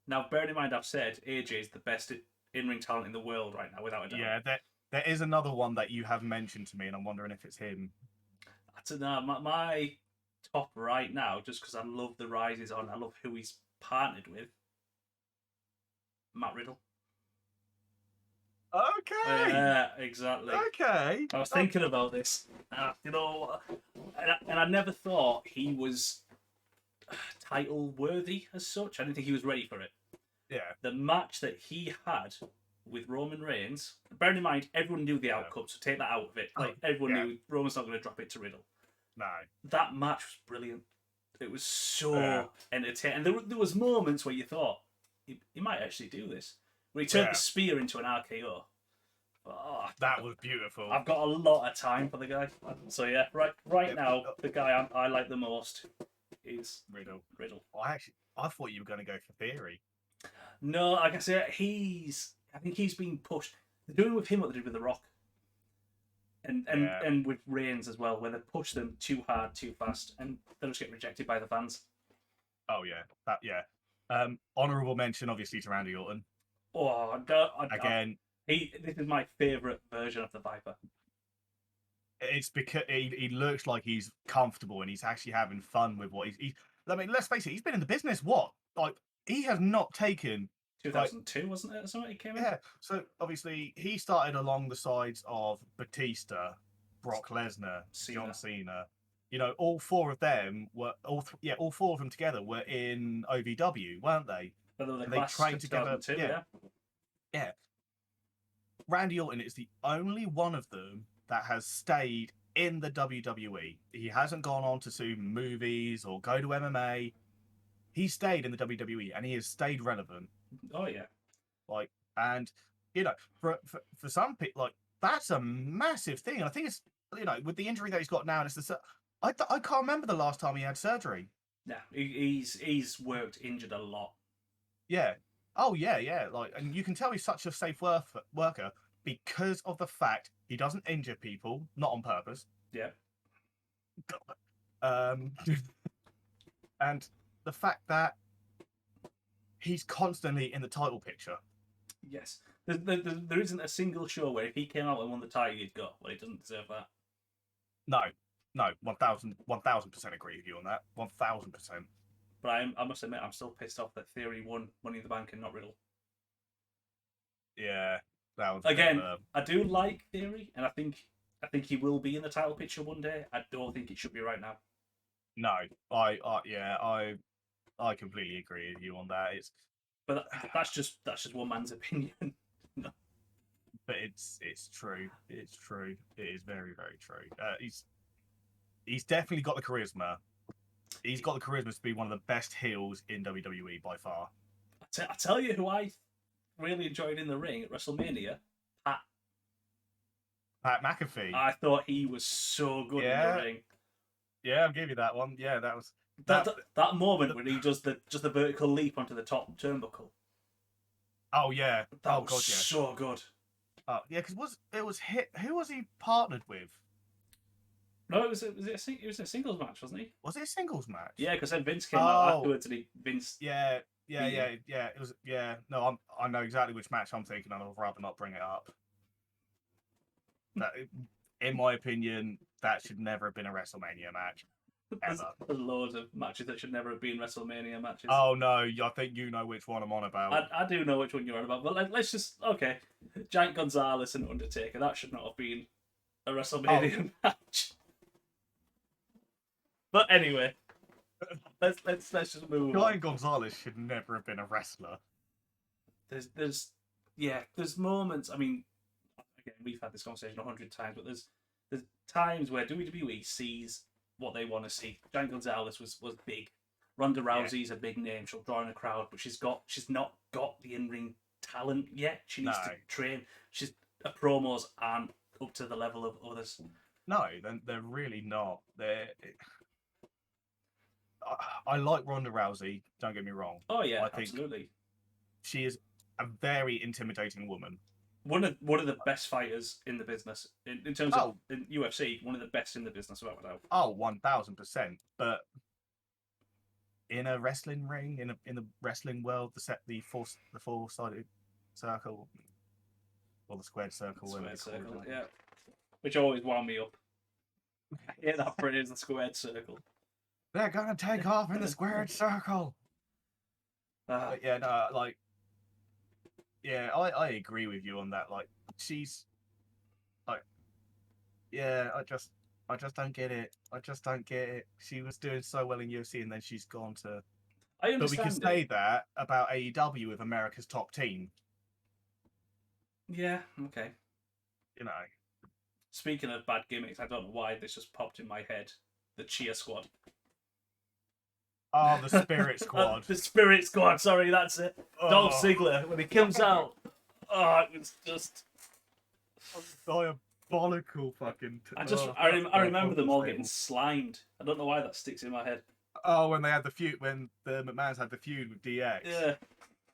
Now, bearing in mind, I've said AJ is the best in-ring talent in the world right now, without a doubt. Yeah, there is another one that you have mentioned to me, and I'm wondering if it's him. I don't know. My top right now, just because I love the rises on, I love who he's partnered with. Matt Riddle. Okay. Yeah, exactly. Okay. I was thinking about this, you know, and I never thought he was title worthy as such. I didn't think he was ready for it. Yeah. The match that he had with Roman Reigns, bearing in mind everyone knew the outcome, so take that out of it. Like everyone knew Roman's not going to drop it to Riddle. No. That match was brilliant. It was so entertaining. And there was moments where you thought he might actually do this. When he turned the spear into an RKO. Oh, that was beautiful. I've got a lot of time for the guy. So yeah, right now, the guy I like the most is Riddle. I thought you were going to go for Theory. No, like I said, I think he's being pushed. They're doing with him what they did with The Rock. And with Reigns as well, where they push them too hard, too fast, and they'll just get rejected by the fans. Oh yeah. Honourable mention, obviously, to Randy Orton. Oh, again, this is my favourite version of the Viper. It's because he looks like he's comfortable and he's actually having fun with what he's. I mean, let's face it, he's been in the business. What? Like, he has not taken. 2002, wasn't it? Something he came in. Yeah. So obviously he started along the sides of Batista, Brock Lesnar, John Cena. You know, all four of them were all four of them together were in OVW, weren't they? But they trained together. Yeah. Randy Orton is the only one of them that has stayed in the WWE. He hasn't gone on to do movies or go to MMA. He stayed in the WWE and he has stayed relevant. Oh yeah. And for some people, like that's a massive thing. And I think it's with the injury that he's got now, and I can't remember the last time he had surgery. Yeah, he's worked injured a lot. Yeah. Oh yeah, yeah. Like, and you can tell he's such a safe worker because of the fact he doesn't injure people, not on purpose. Yeah. Um, and the fact that he's constantly in the title picture. Yes. There isn't a single show where if he came out and won the title, he'd go, well, he doesn't deserve that. No, 1000% agree with you on that. 1000%. But I must admit, I'm still pissed off that Theory won Money in the Bank and not Riddle. Yeah, that was again. I do like Theory, and I think he will be in the title picture one day. I don't think it should be right now. No, I completely agree with you on that. But that's just one man's opinion. No. But it's true. It's true. It is very, very true. He's definitely got the charisma. He's got the charisma to be one of the best heels in WWE by far. I tell you who I really enjoyed in the ring at WrestleMania, Pat McAfee. I thought he was so good in the ring. Yeah, I'll give you that one. Yeah, that was that moment when he does the vertical leap onto the top turnbuckle. Oh yeah, that was so good. Oh yeah, because who was he partnered with? No, it was a singles match, wasn't he? Was it a singles match? Yeah, because then Vince came out afterwards, and Vince. Yeah. It was. Yeah, no, I know exactly which match I'm thinking, and I'd rather not bring it up. That, in my opinion, that should never have been a WrestleMania match. Ever. There's loads of matches that should never have been WrestleMania matches. Oh no, I think you know which one I'm on about. I do know which one you're on about, but let's just Giant Gonzalez and Undertaker. That should not have been a WrestleMania match. But anyway, let's just move on. Giant Gonzalez should never have been a wrestler. There's moments. I mean, again, we've had this conversation 100 times, but there's times where WWE sees what they want to see. Giant Gonzalez was big. Ronda Rousey's a big name. She'll draw in a crowd, but she's not got the in-ring talent yet. She needs to train. Her promos aren't up to the level of others. No, they're really not. I like Ronda Rousey. Don't get me wrong. Oh yeah, absolutely. She is a very intimidating woman. One of the best fighters in the business in terms of in UFC. One of the best in the business, without a doubt. Oh, 1000%. But in a wrestling ring, in the wrestling world, the four-sided circle or the squared circle, yeah, which always wound me up. Yeah, that phrase, the squared circle. They're gonna take off in the squared circle. But yeah, no, like, yeah, I agree with you on that. Like, she's like, yeah, I just don't get it. I just don't get it. She was doing so well in UFC, and then she's gone to. I understand. But we can say that about AEW with America's Top Team. Yeah. Okay. You know. Speaking of bad gimmicks, I don't know why this just popped in my head. The Cheer Squad. Oh, the Spirit Squad. The Spirit Squad, sorry, that's it. Oh. Dolph Ziggler, when he comes out. Oh, it was just... diabolical fucking... I remember them all getting slimed. I don't know why that sticks in my head. Oh, when they had the feud, when the McMahons had the feud with DX. Yeah.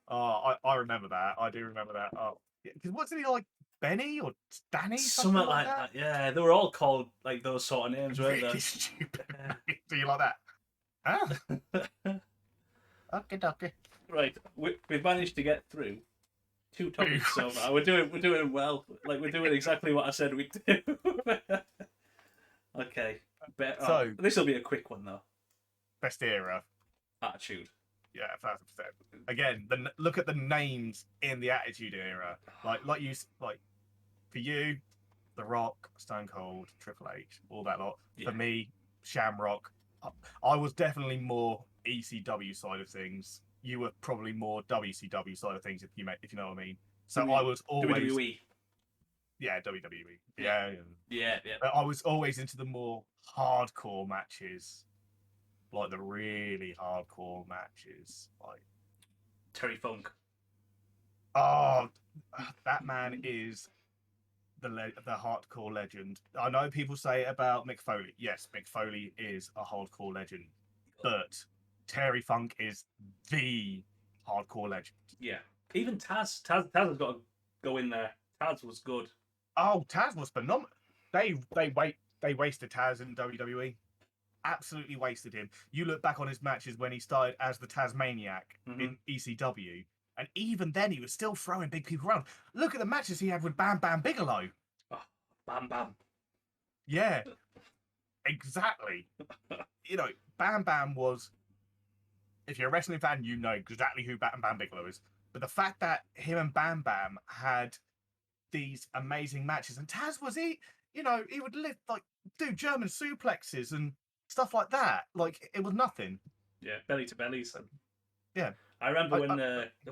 Oh, I remember that. I do remember that. Oh, because wasn't he like Benny or Danny? Something like that. Yeah, they were all called like those sort of names, weren't they? Stupid. Do you like that? Okay. Right, we've managed to get through 2 topics so far. We're doing well. Like we're doing exactly what I said we'd do. Okay, so this will be a quick one though. Best era. Attitude. Yeah, 1000%. Again, look at the names in the Attitude Era. Like for you, The Rock, Stone Cold, Triple H, all that lot. Yeah. For me, Shamrock. I was definitely more ECW side of things. You were probably more WCW side of things, if you know what I mean. So I was always WWE. Yeah, WWE. Yeah. But I was always into the more hardcore matches, like the really hardcore matches, like Terry Funk. Oh, that man is the hardcore legend. I know people say it about Mick Foley. Yes, Mick Foley is a hardcore legend, but Terry Funk is the hardcore legend. Yeah. Even Taz has got to go in there. Taz was good. Oh, Taz was phenomenal. They wasted Taz in WWE. Absolutely wasted him. You look back on his matches when he started as the Tasmaniac in ECW, and even then he was still throwing big people around. Look at the matches he had with Bam Bam Bigelow. Oh, Bam Bam. Yeah, exactly. Bam Bam was. If you're a wrestling fan, you know exactly who Bam Bam Bigelow is. But the fact that him and Bam Bam had these amazing matches, and Taz was he would lift do German suplexes and stuff like that. Like it was nothing. Yeah, belly to bellies. And Yeah. I remember when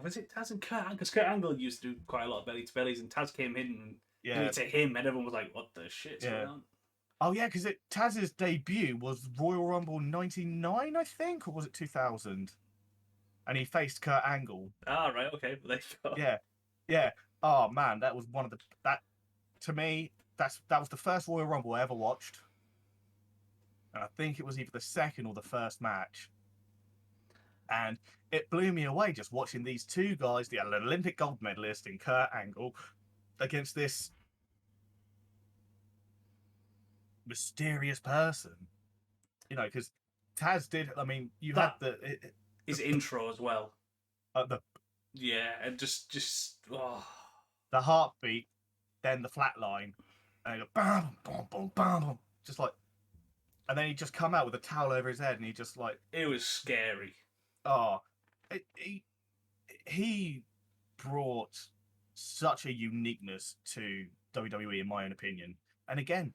was it Taz and Kurt? Because Kurt Angle used to do quite a lot of belly to bellies, and Taz came in and did it to him, and everyone was like, "What the shit's going on?" Oh yeah, because Taz's debut was Royal Rumble '99, I think, or was it 2000? And he faced Kurt Angle. Ah, right, okay, but there you go. Yeah, yeah. Oh man, that was one of that to me. That was the first Royal Rumble I ever watched, and I think it was either the second or the first match. And it blew me away just watching these two guys, the Olympic gold medalist in Kurt Angle, against this mysterious person. Because Taz did. I mean, you had his intro as well. The Yeah, and just the heartbeat, then the flat line, and he go bam, bam, bam, bam, bam, just like, and then he just come out with a towel over his head, and he just like it was scary. Oh, he brought such a uniqueness to WWE, in my own opinion. And again,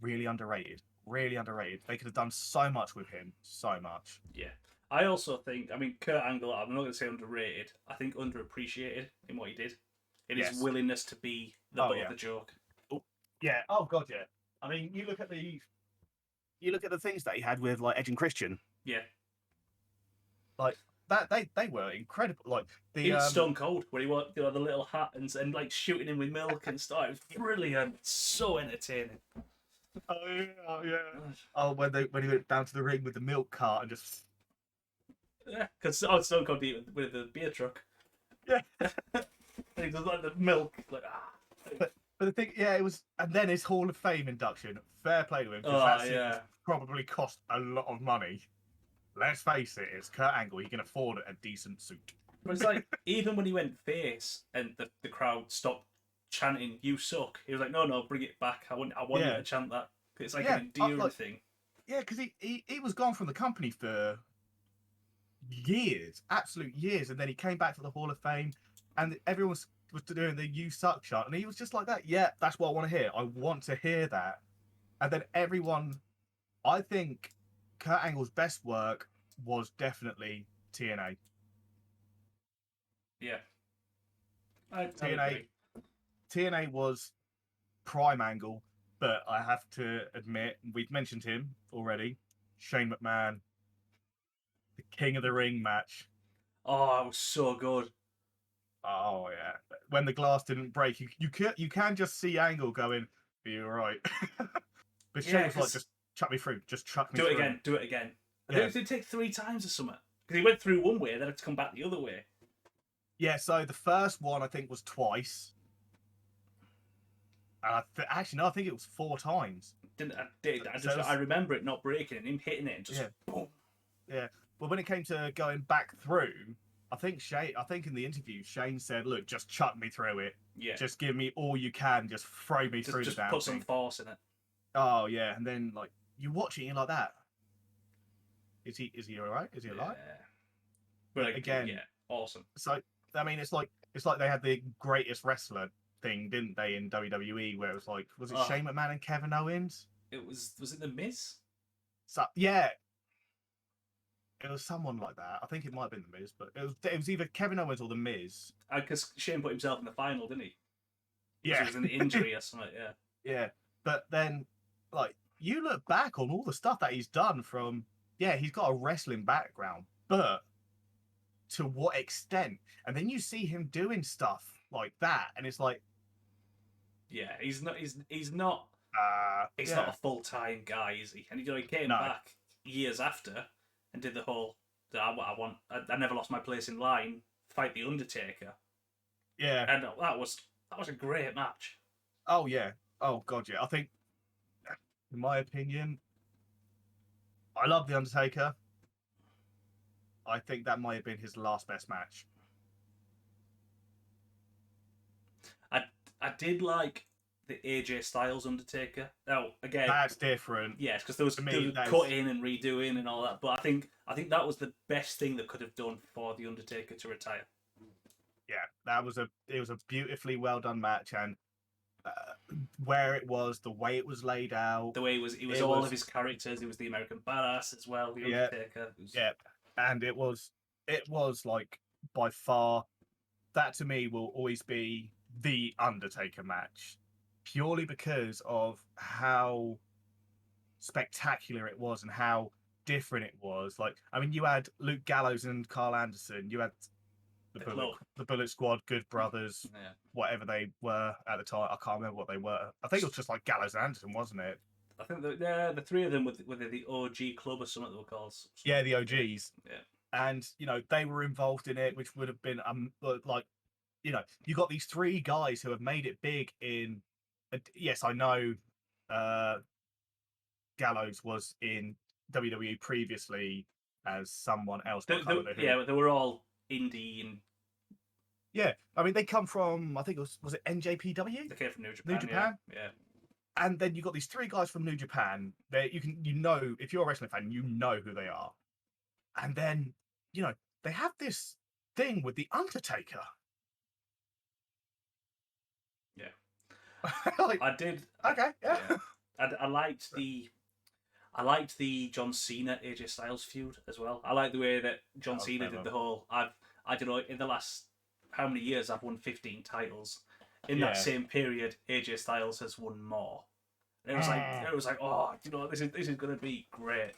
really underrated. Really underrated. They could have done so much with him. So much. Yeah. I also think, I mean, Kurt Angle, I'm not going to say underrated. I think underappreciated in what he did. In his willingness to be the butt of the joke. Oh, yeah. Oh, God, yeah. I mean, you look at the things that he had with, like, Edge and Christian. Yeah. Like, that they were incredible. Like the Stone Cold, where he wore the little hat and like shooting him with milk and stuff. It was brilliant, so entertaining. Oh yeah. Oh, when he went down to the ring with the milk cart and just because Stone Cold with the beer truck. Yeah. He does like the milk, like But the thing, it was, and then his Hall of Fame induction. Fair play to him, because that probably cost a lot of money. Let's face it, it's Kurt Angle. He can afford a decent suit. But it's like, even when he went face and the crowd stopped chanting, "You suck," he was like, "No, bring it back. I want you to chant that." It's like an endearing thing. Yeah, because he was gone from the company for years, absolute years, and then he came back to the Hall of Fame, and everyone was doing the "You suck" chant, and he was just like that. Yeah, that's what I want to hear. I want to hear that. And then everyone, I think Kurt Angle's best work was definitely TNA. Yeah. TNA was prime Angle, but I have to admit, we've mentioned him already, Shane McMahon, the King of the Ring match. Oh, it was so good. Oh yeah, when the glass didn't break, you can just see Angle going, "You're right." But Shane was like, "Just chuck me through. Just chuck me through. Do it again." I think it did take 3 times or something. Because he went through one way, then had to come back the other way. Yeah, so the first one I think was twice. Actually, no, I think it was 4 times. I remember it not breaking and him hitting it and just boom. Yeah, but when it came to going back through, I think in the interview, Shane said, "Look, just chuck me through it. Yeah. Just give me all you can. Just throw me through the damn thing. Just put some force in it." Oh yeah, and then like you watch it, and you're like that. Is he all right? Is he alive? Yeah. But again, awesome. So I mean, it's like they had the greatest wrestler thing, didn't they, in WWE? Where it was like, was it Shane McMahon and Kevin Owens? Was it The Miz? So yeah, it was someone like that. I think it might have been The Miz, but it was either Kevin Owens or The Miz. Because Shane put himself in the final, didn't he? Yeah, it was an injury or something. Yeah. Yeah, but then like you look back on all the stuff that he's done from. Yeah, he's got a wrestling background, but to what extent? And then you see him doing stuff like that, and it's like, Yeah, he's not. He's not. He's yeah, not a full-time guy, is he? And he came no, back years after and did the whole. I never lost my place in line. Fight the Undertaker, yeah, and that was a great match. oh yeah, oh god, yeah. I think, in my opinion, I love the Undertaker. I think that might have been his last best match. I I did like the AJ Styles Undertaker. Now again, That's different. yes, because there was To me, that is, cutting and redoing and all that. But I think that was the best thing that could have done for the Undertaker to retire. yeah, it was a beautifully well done match, and where it was, the way it was laid out, The way he was all of his characters. He was the American Badass as well. The yeah, Undertaker. yeah, and it was like by far that to me will always be the Undertaker match, purely because of how spectacular it was and how different it was. Like, I mean, you had Luke Gallows and Carl Anderson, you had the Bullet Squad, Good Brothers, Yeah. whatever they were at the time. I can't remember what they were. I think it was just like Gallows and Anderson, wasn't it? I think the three of them were the OG club or something they were called. Yeah, the OGs. Yeah. And they were involved in it, which would have been like, you got these three guys who have made it big in. Yes, I know. Gallows was in WWE previously as someone else. But I can't remember who. Yeah, they were all indie and Yeah, I mean they come from, I think was it NJPW? they came from New Japan. New Japan. Yeah. And then you got these three guys from New Japan. They if you're a wrestling fan, you know who they are. And then they have this thing with the Undertaker. Yeah. Like, I did. okay, yeah. I liked the John Cena AJ Styles feud as well. I like the way that John Cena did the whole. I don't know, in the last how many years I've won 15 titles. In that same period, AJ Styles has won more. And it was like, oh, this is gonna be great.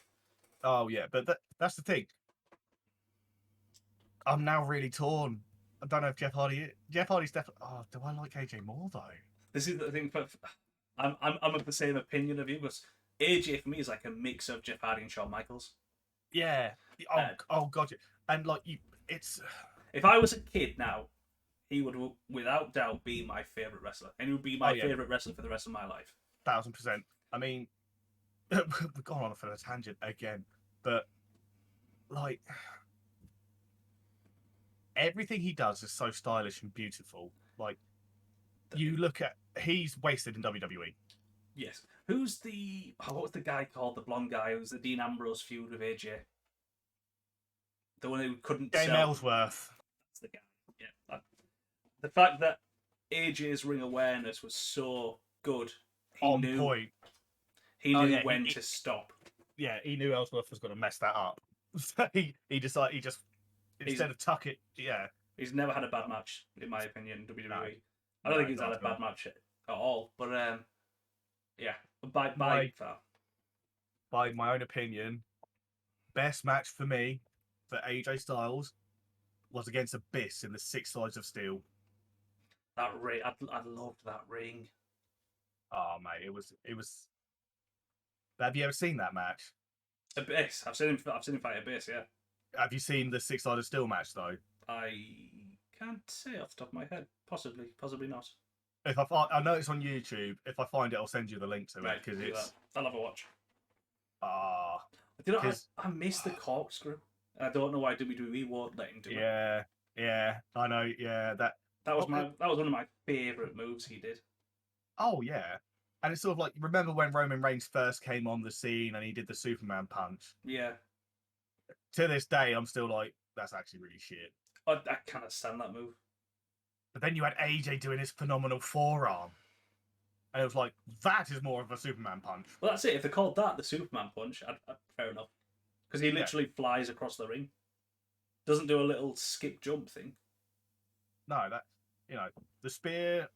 Oh yeah, but that's the thing. I'm now really torn. I don't know if Jeff Hardy's definitely. Oh, do I like AJ more though? This is the thing. But I'm of the same opinion of you, because AJ for me is like a mix of Jeff Hardy and Shawn Michaels. Yeah. Oh god. And like it's. If I was a kid now, he would without doubt be my favorite wrestler, and he would be my favorite wrestler for the rest of my life. 1000%. I mean, we've gone on for a tangent again, but like everything he does is so stylish and beautiful. Like you look at, he's wasted in WWE. Yes. Who's what was the guy called? The blonde guy who was the Dean Ambrose feud with AJ. The one who couldn't Game sell. Ellsworth. That's the guy. Yeah. The fact that AJ's ring awareness was so good. On point. He knew when to stop. Yeah, he knew Ellsworth was going to mess that up. So he decided, instead of tuck it, yeah. He's never had a bad match, in my opinion, in WWE. No. I don't think he's had a bad match at all. But yeah, by far. By my own opinion, best match for me for AJ Styles was against Abyss in the 6 Sides of Steel. That ring, I loved that ring. Oh mate, it was. Have you ever seen that match? Abyss. I've seen him fight Abyss. Yeah. Have you seen the 6 Sided Steel match though? I can't say off the top of my head. Possibly not. If I know it's on YouTube. If I find it, I'll send you the link to it because it's. I'll have a watch. You know, I missed the corkscrew. I don't know why WWE won't let him do it. Yeah, I know. Yeah, that was one of my favourite moves he did. Oh yeah, and it's sort of like, remember when Roman Reigns first came on the scene and he did the Superman punch? Yeah. To this day, I'm still like, that's actually really shit. I cannot stand that move. But then you had AJ doing his phenomenal forearm, and it was like, that is more of a Superman punch. Well, that's it. If they called that the Superman punch, fair enough. Because he literally flies across the ring. Doesn't do a little skip jump thing. No, that, the spear,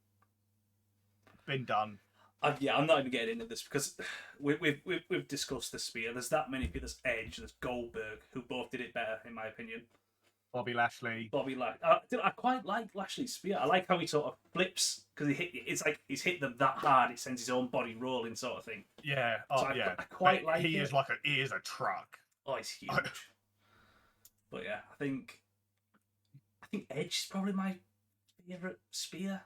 been done. I'm not even getting into this because we've discussed the spear. There's that many people. There's Edge, there's Goldberg, who both did it better, in my opinion. Bobby Lashley. I quite like Lashley's spear. I like how he sort of flips because it's like he's hit them that hard. It sends his own body rolling, sort of thing. Yeah. So Oh, yeah. I quite But like he it. is he is a truck. Oh, he's huge. But yeah, I think Edge is probably my favorite spear.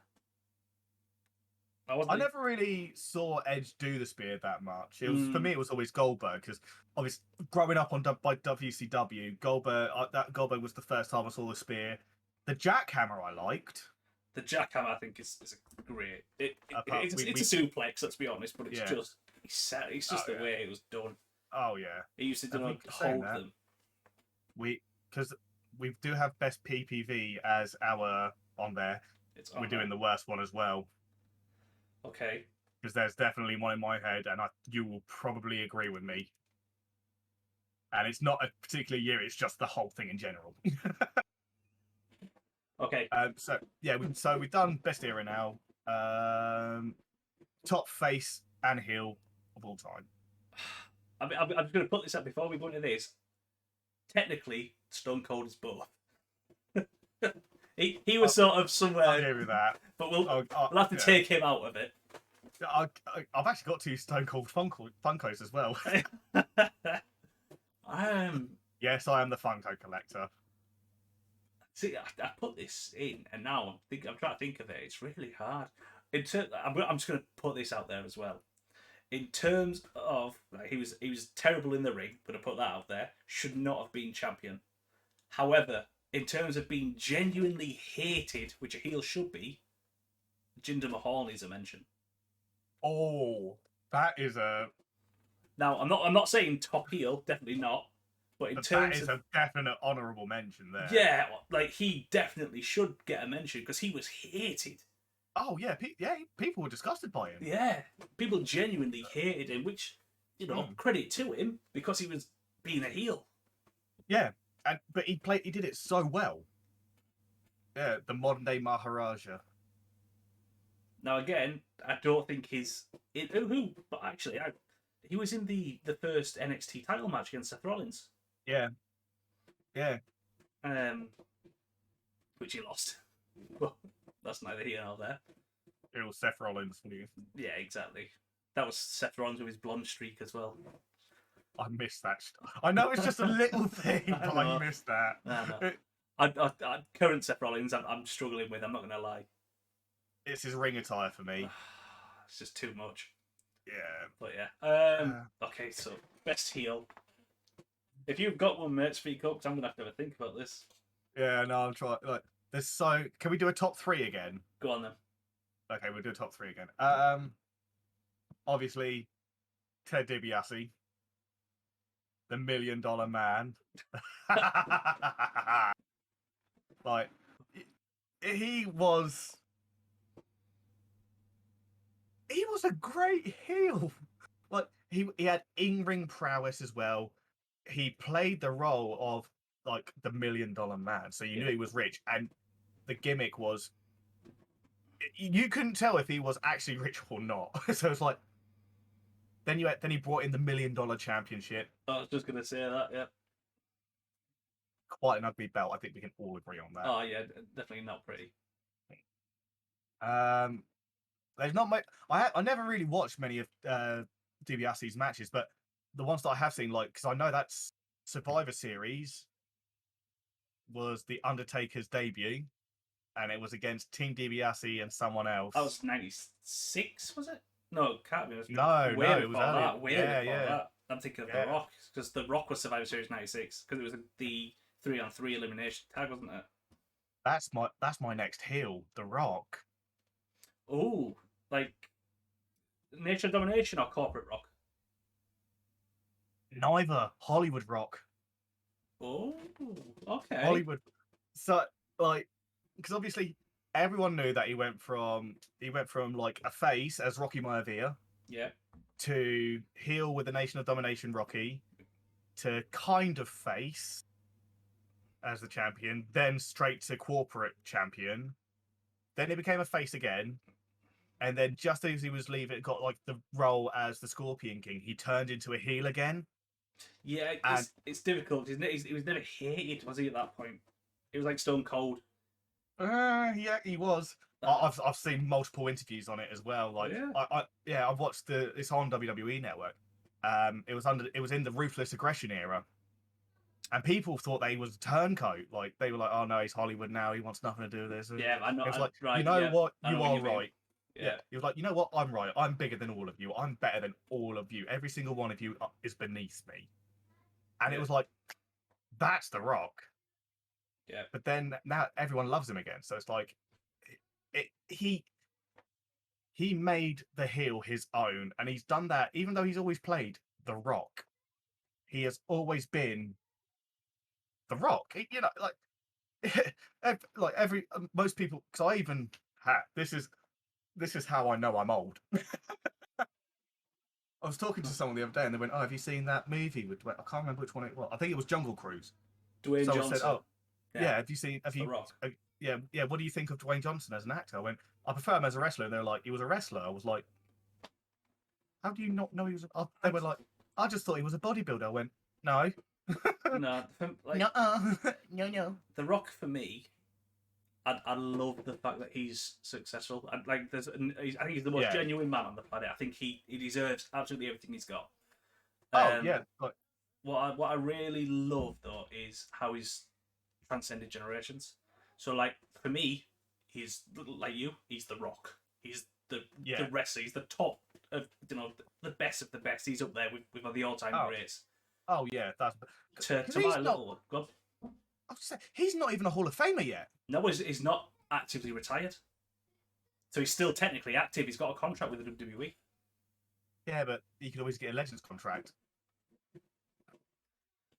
I never really saw Edge do the spear that much. It was for me. It was always Goldberg because obviously growing up by WCW, Goldberg was the first time I saw the spear. The jackhammer I liked. The jackhammer I think is a great. It's a suplex. Let's be honest, but it's just it's just the way it was done. Oh yeah, He used to hold them. Because we do have best PPV as our on there. We're doing the worst one as well. Okay. Because there's definitely one in my head, and you will probably agree with me. And it's not a particular year; it's just the whole thing in general. Okay. So we've done best era now. Top face and heel of all time. I'm just going to put this up before we go into this. Technically, Stone Cold is both. he was sort of somewhere. I'll give you that. But we'll have to take him out of it. I've actually got 2 Stone Cold Funkos as well. Yes, I am the Funko collector. See, I put this in, and now I'm trying to think of it. It's really hard. I'm just going to put this out there as well. In terms of he was terrible in the ring, but I put that out there. Should not have been champion. However, in terms of being genuinely hated, which a heel should be, Jinder Mahal needs a mention. Oh, that is a. Now I'm not saying top heel, definitely not. But in terms of a definite honourable mention there. Yeah, like he definitely should get a mention because he was hated. Oh yeah, people were disgusted by him. Yeah, people genuinely hated him, which credit to him because he was being a heel. Yeah, but he did it so well. Yeah, the modern day Maharaja. Now again, I don't think but actually, he was in the first NXT title match against Seth Rollins. Yeah. Which he lost. Well, that's neither here nor there. It was Seth Rollins. Yeah, exactly. That was Seth Rollins with his blonde streak as well. I missed that. I know it's just a little thing, but I missed that. I current Seth Rollins, I'm struggling with. I'm not going to lie. It's his ring attire for me. It's just too much. Yeah. But yeah. Okay, so best heel. If you've got one, mate, speak up. 'Cause I'm gonna have to think about this. Yeah, no, I'm trying. Can we do a top 3 again? Go on then. Okay, we'll do a top 3 again. Obviously, Ted DiBiase, the $1 Million Man. Like, he was a great heel. Like, he had in-ring prowess as well. He played the role of like the $1 Million Man, so you knew he was rich, and the gimmick was you couldn't tell if he was actually rich or not. So it's like then he brought in the $1 Million Championship. I was just gonna say that. Yeah. Quite an ugly belt. I think we can all agree on that. Oh yeah, definitely not pretty. There's not much. I never really watched many of DiBiase's matches, but the ones that I have seen, like, because I know that's Survivor Series was the Undertaker's debut, and it was against Team DiBiase and someone else. That was 96, was it? No, can't be. It was that. Way before That. I'm thinking of The Rock, because The Rock was Survivor Series 96, because it was the 3-on-3 elimination tag, wasn't it? That's my next heel, The Rock. Oh, like Nation of Domination or Corporate Rock? Neither. Hollywood Rock. Oh, okay. Hollywood. So, like, because obviously everyone knew that he went from like a face as Rocky Maivia, to heel with the Nation of Domination Rocky, to kind of face as the champion, then straight to corporate champion. Then he became a face again, and then just as he was leaving, got like the role as the Scorpion King. He turned into a heel again. Yeah, it's difficult, isn't it? He was never hated, was he, at that point? It was like Stone Cold. Yeah, he was. I've seen multiple interviews on it as well. Like, Yeah. I've watched it's on WWE Network. It was in the Ruthless Aggression era, and people thought they was a turncoat. Like, they were like, "Oh no, he's Hollywood now. He wants nothing to do with this." And Yeah, it was like, right. you know Yeah, what? I know You what are you mean. right. Yeah. Yeah. He was like, you know what? I'm right. I'm bigger than all of you. I'm better than all of you. Every single one of you is beneath me. And it Yeah. was like, that's The Rock. Yeah. But then now everyone loves him again. So it's like, he made the heel his own, and he's done that even though he's always played The Rock. He has always been The Rock. You know, like every most people. Because I even this is how I know I'm old. I was talking to someone the other day, and they went, "Oh, have you seen that movie with?" I can't remember which one it was. I think it was Jungle Cruise. Dwayne Someone Johnson. said, "Oh, yeah. Have you seen? Have The you? Rock. Yeah. What do you think of Dwayne Johnson as an actor?" I went, "I prefer him as a wrestler." They were like, "He was a wrestler." I was like, "How do you not know he was?" They were like, "I just thought he was a bodybuilder." I went, "No, No, like no, no." The Rock for me. I love the fact that he's successful. I think he's the most Yeah. genuine man on the planet. I think he deserves absolutely everything he's got. Oh yeah. Like, What I really love though is how he's transcended generations. So like for me, he's like you. He's the Rock. He's the wrestler. He's the top of the best of the best. He's up there with the all time greats. Oh yeah. That's To my little one. God. I was saying, he's not even a Hall of Famer yet. No, he's not actively retired. So he's still technically active. He's got a contract with the WWE. Yeah, but he could always get a Legends contract.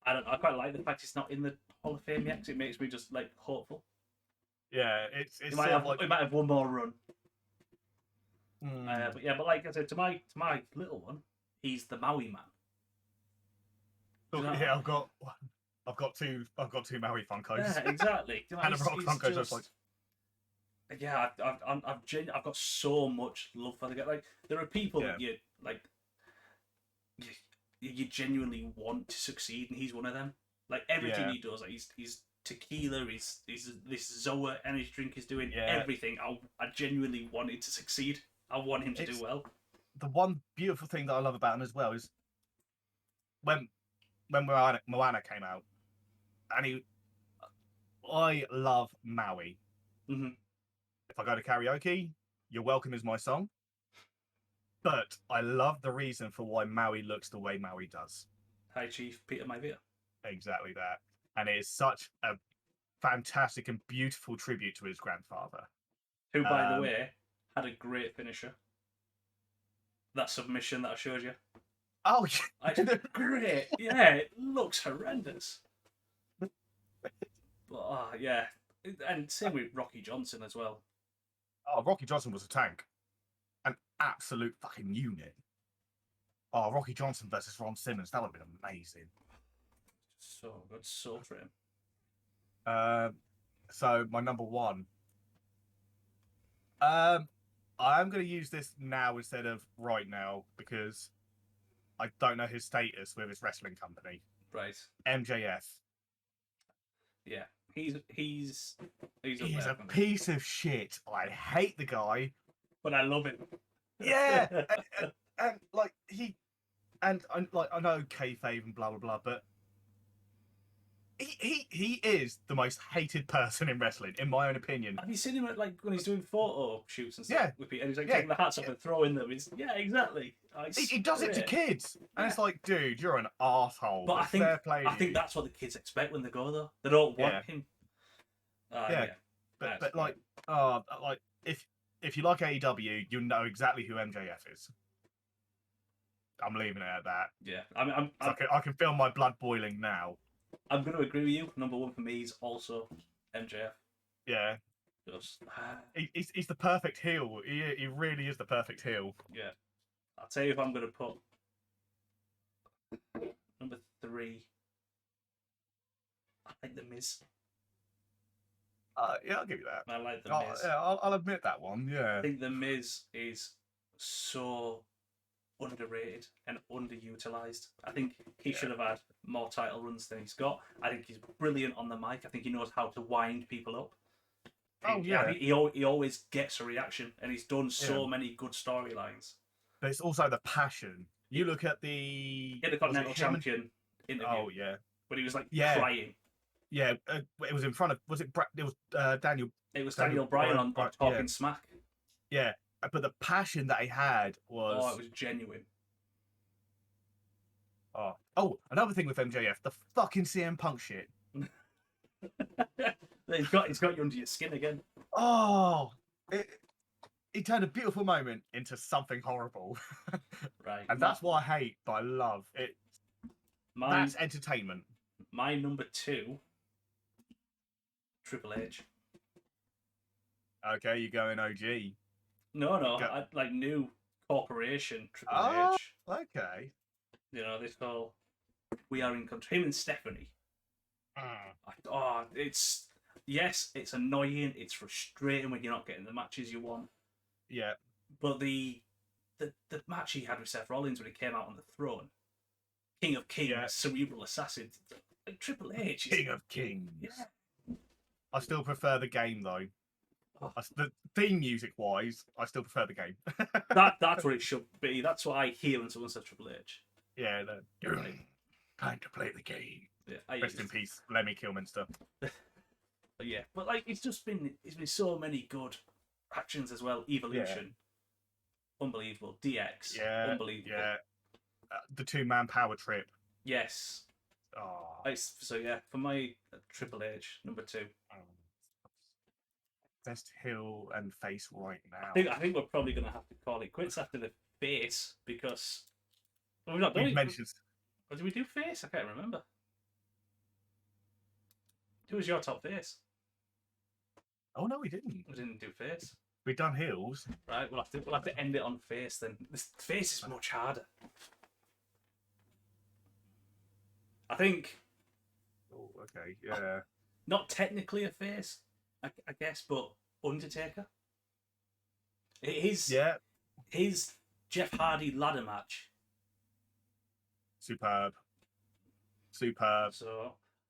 I quite like the fact he's not in the Hall of Fame yet because it makes me just like hopeful. Yeah, it's he might have one more run. Mm. But like I said, to my little one, he's the Maui man. Yeah, I've got two Maui Funkos. Yeah, exactly. And a Rock Funko. Just like, yeah, I've got so much love for the guy. Like there are people that you like, you genuinely want to succeed, and he's one of them. Like everything he does, like he's tequila, he's this Zoa energy drink he's doing everything. I genuinely want it to succeed. I want him to do well. The one beautiful thing that I love about him as well is when Moana came out, and I love Maui. Mm-hmm. If I go to karaoke, You're Welcome is my song. But I love the reason for why Maui looks the way Maui does. Hi, Chief Peter Maivia. Exactly that. And it is such a fantastic and beautiful tribute to his grandfather. Who, by the way, had a great finisher. That submission that I showed you. Oh, great. Yeah, it looks horrendous. But, yeah. And same with Rocky Johnson as well. Oh, Rocky Johnson was a tank. An absolute fucking unit. Oh, Rocky Johnson versus Ron Simmons. That would have been amazing. So good. So for him. So, my number one. I'm going to use this now instead of right now because I don't know his status with his wrestling company. Right. MJF. Yeah. He's a piece of shit. I hate the guy. But I love him. Yeah. and like I know kayfabe and blah blah blah, but he is the most hated person in wrestling, in my own opinion. Have you seen him at like when he's doing photo shoots and stuff? Yeah. With people, and he's like taking the hats off and throwing them. Exactly. He does it to kids, and it's like, dude, you're an asshole. But I think that's what the kids expect when they go though. They don't want him. But like if you like AEW, you know exactly who MJF is. I'm leaving it at that. Yeah, I can feel my blood boiling now. I'm going to agree with you. Number one for me is also MJF. Yeah. He's the perfect heel. He really is the perfect heel. Yeah. I'll tell you if I'm going to put number 3. I think The Miz. Yeah, I'll give you that. I like The Miz. Yeah, I'll admit that one. Yeah. I think The Miz is so underrated and underutilized. I think he Yeah. should have had more title runs than he's got. I think he's brilliant on the mic. I think he knows how to wind people up. Oh yeah. He always gets a reaction, and he's done so many good storylines. But it's also the passion. You look at the Intercontinental Champion interview. Oh yeah. But he was like Yeah. crying. Yeah, it was in front of. Was it? It was Daniel. It was Daniel Bryan on Talking Smack. Yeah, but the passion that he had was. Oh, it was genuine. Oh, another thing with MJF, the fucking CM Punk shit. He's got you under your skin again. Oh, he turned a beautiful moment into something horrible. Right. And that's what I hate, but I love it. That's entertainment. My number 2, Triple H. Okay, you're going OG. No, I like new corporation Triple H. Okay. You know, this whole we are in control. Him and Stephanie. It's annoying. It's frustrating when you're not getting the matches you want. Yeah. But the match he had with Seth Rollins when he came out on the throne, King of Kings, Cerebral Assassin, Triple H. King of Kings. Yeah. I still prefer the game though. The theme music wise, I still prefer the game. That's what it should be. That's what I hear when someone says Triple H. Yeah, time to play the game. Yeah, Rest in peace, Lemmy Kilminster. But yeah, but like it's been so many good actions as well. Evolution, unbelievable. DX, unbelievable. Yeah, the 2-man power trip. Yes. Oh. So yeah, for my Triple H number 2. Best heel and face right now. I think we're probably going to have to call it quits after the face because we've not done it. Mentioned. Or did we do face? I can't remember. Who was your top face? Oh no, we didn't. We didn't do face. We've done heels. Right, we'll have to end it on face then. This face is much harder. I think. Oh, okay, yeah. Not technically a face, I guess, but Undertaker. His Jeff Hardy ladder match. Superb. So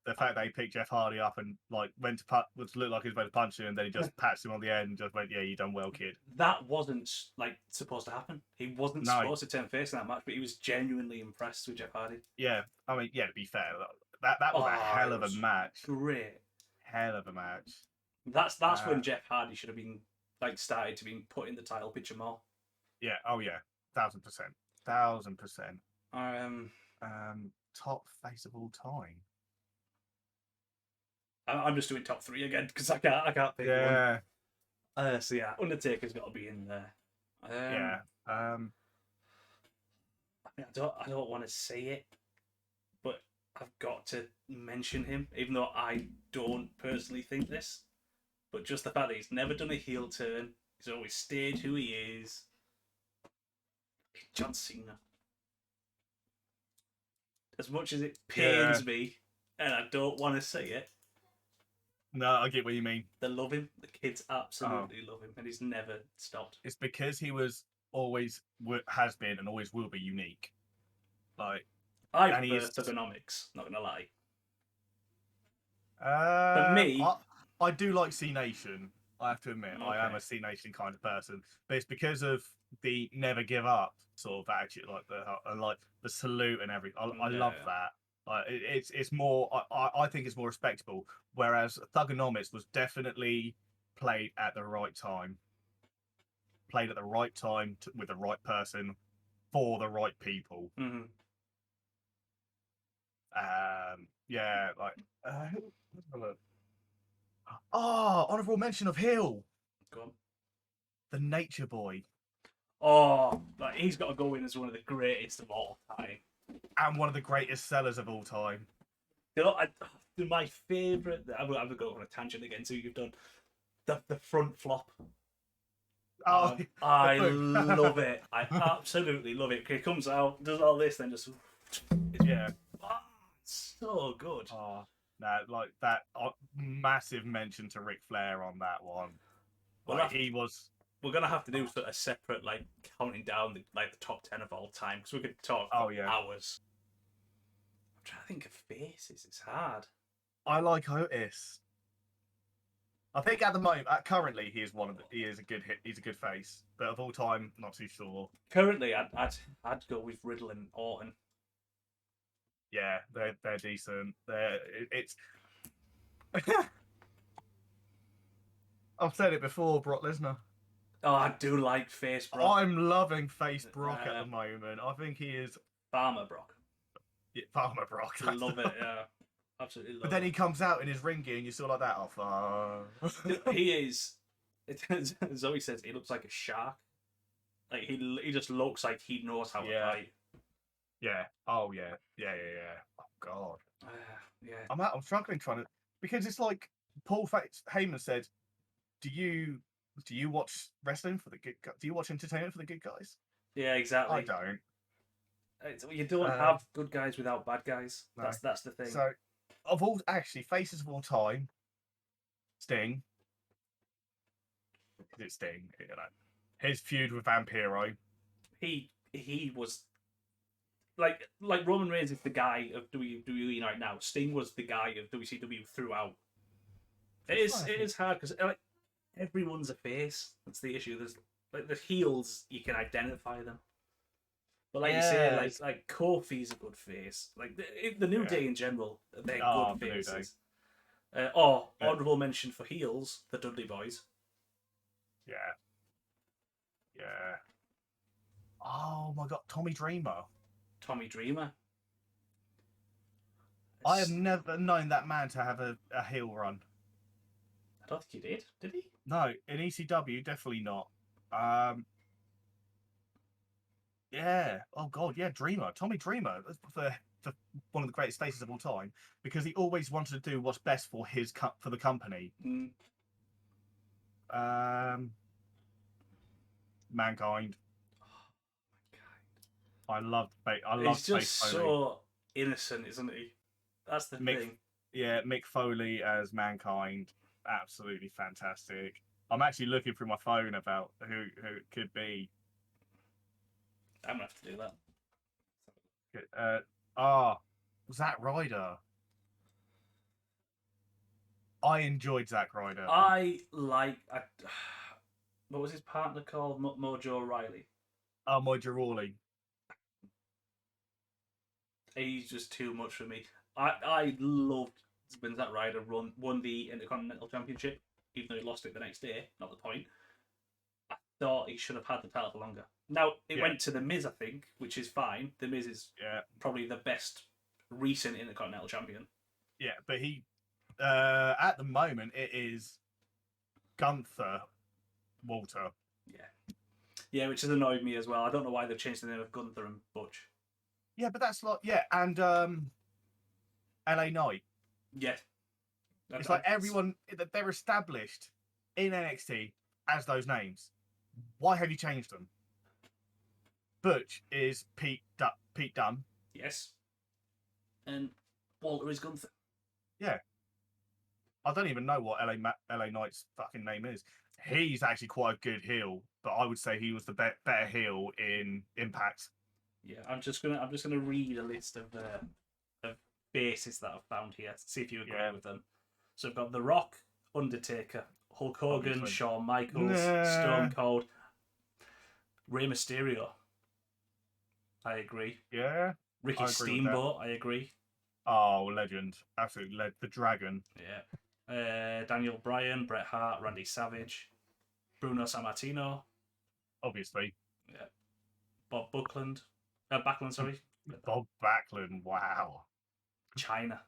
the fact that he picked Jeff Hardy up and like went to looked like he was about to punch him, and then he just pats him on the end and just went, "Yeah, you done well, kid." That wasn't like supposed to happen. He wasn't supposed to turn face in that match, but he was genuinely impressed with Jeff Hardy. Yeah, I mean, yeah. To be fair, that was a hell of a match. Great. Hell of a match. That's when Jeff Hardy should have been like started to be put in the title picture more. Yeah. Oh yeah. 1000%. Top face of all time. I'm just doing top 3 again because I can't pick one. So yeah, Undertaker's got to be in there. I mean, I don't want to say it, but I've got to mention him, even though I don't personally think this. But just the fact that he's never done a heel turn, he's always stayed who he is. John Cena. As much as it pains me, and I don't want to say it. No, I get what you mean. They love him. The kids absolutely love him, and he's never stopped. It's because he was always has been and always will be unique. Like I prefer Thugonomics, not gonna lie. For me, I do like C Nation. I have to admit, Okay. I am a C Nation kind of person, but it's because of the never give up sort of attitude, like the salute and everything. I love that. Like it's more. I think it's more respectable. Whereas Thugonomics was definitely played at the right time. Played at the right time with the right person for the right people. Mm-hmm. Yeah, like. Honorable mention of Hill. Go on. The Nature Boy. Oh, like he's got to go in as one of the greatest of all time. And one of the greatest sellers of all time. You know, my favourite. I'm going to go on a tangent again. So you've done the front flop. Oh, I love it. I absolutely love it. He comes out, does all this, then just it's so good. No, like that massive mention to Ric Flair on that one. Well, like he was we're gonna have to do sort of separate, like counting down the top 10 of all time, because we could talk Oh for yeah. hours. I'm trying to think of faces. It's hard. I like Otis. I think at the moment, currently, he is a good hit. He's a good face, but of all time, not too sure. Currently, I'd go with Riddle and Orton. Yeah, they're decent. It's. I've said it before, Brock Lesnar. Oh, I do like face Brock. I'm loving face Brock at the moment. I think he is Farmer Brock. Yeah, Farmer Brock. Love it, yeah. Absolutely love it. But then he comes out in his ring gear and you're still like that. Oh, fuck. He is. Zoe says he looks like a shark. Like he just looks like he knows how to fight. Yeah. Oh yeah. Yeah. Oh god. Yeah. I'm struggling trying to because it's like Paul Heyman said. Do you watch wrestling for the good? Do you watch entertainment for the good guys? Yeah, exactly. I don't. You don't have good guys without bad guys. No. That's the thing. So, of all faces of all time, Sting. Is it Sting? You know, his feud with Vampiro. He was like Roman Reigns is the guy of WWE right now. Sting was the guy of WCW throughout. It is hard because like everyone's a face. That's the issue. There's like the heels, you can identify them. But like you say, like Kofi's a good face. Like the New Day in general, they're good faces. Honorable mention for heels, the Dudley Boys. Yeah. Oh my god, Tommy Dreamer. Tommy Dreamer. I have never known that man to have a heel run. I don't think he did. Did he? No, in ECW, definitely not. Yeah. Oh god, yeah, Dreamer, Tommy Dreamer, for one of the greatest faces of all time, because he always wanted to do what's best for for the company. Mm. Mankind. I love. He's just so innocent, isn't he? That's the thing. Yeah, Mick Foley as Mankind, absolutely fantastic. I'm actually looking through my phone about who it could be. I'm gonna have to do that. Zack Ryder. I enjoyed Zack Ryder. What was his partner called? Mojo Riley. Oh, Mojo Rawley. He's just too much for me. I loved when Zack Ryder won the Intercontinental Championship, even though he lost it the next day. Not the point. I thought he should have had the title for longer. Now it went to the Miz, I think, which is fine. The Miz is probably the best recent Intercontinental Champion. Yeah, but he at the moment it is Gunther Walter. Yeah, which has annoyed me as well. I don't know why they've changed the name of Gunther and Butch. Yeah, but that's like and LA Knight. Yeah. It's like everyone that they're established in NXT as those names. Why have you changed them? Butch is Pete Dunne. Yes. And Walter is Gunther. Yeah. I don't even know what LA Knight's fucking name is. He's actually quite a good heel, but I would say he was the better heel in Impact. Yeah, I'm just gonna read a list of bases that I've found here to see if you agree with them. So I've got The Rock, Undertaker, Hulk Hogan, obviously. Shawn Michaels, Stone Cold, Rey Mysterio. I agree. Yeah. Ricky Steamboat. I agree. Oh, legend! Absolutely, the Dragon. Yeah. Daniel Bryan, Bret Hart, Randy Savage, Bruno Sammartino. Obviously. Yeah. Bob Backlund, sorry. Bob Backlund, wow. China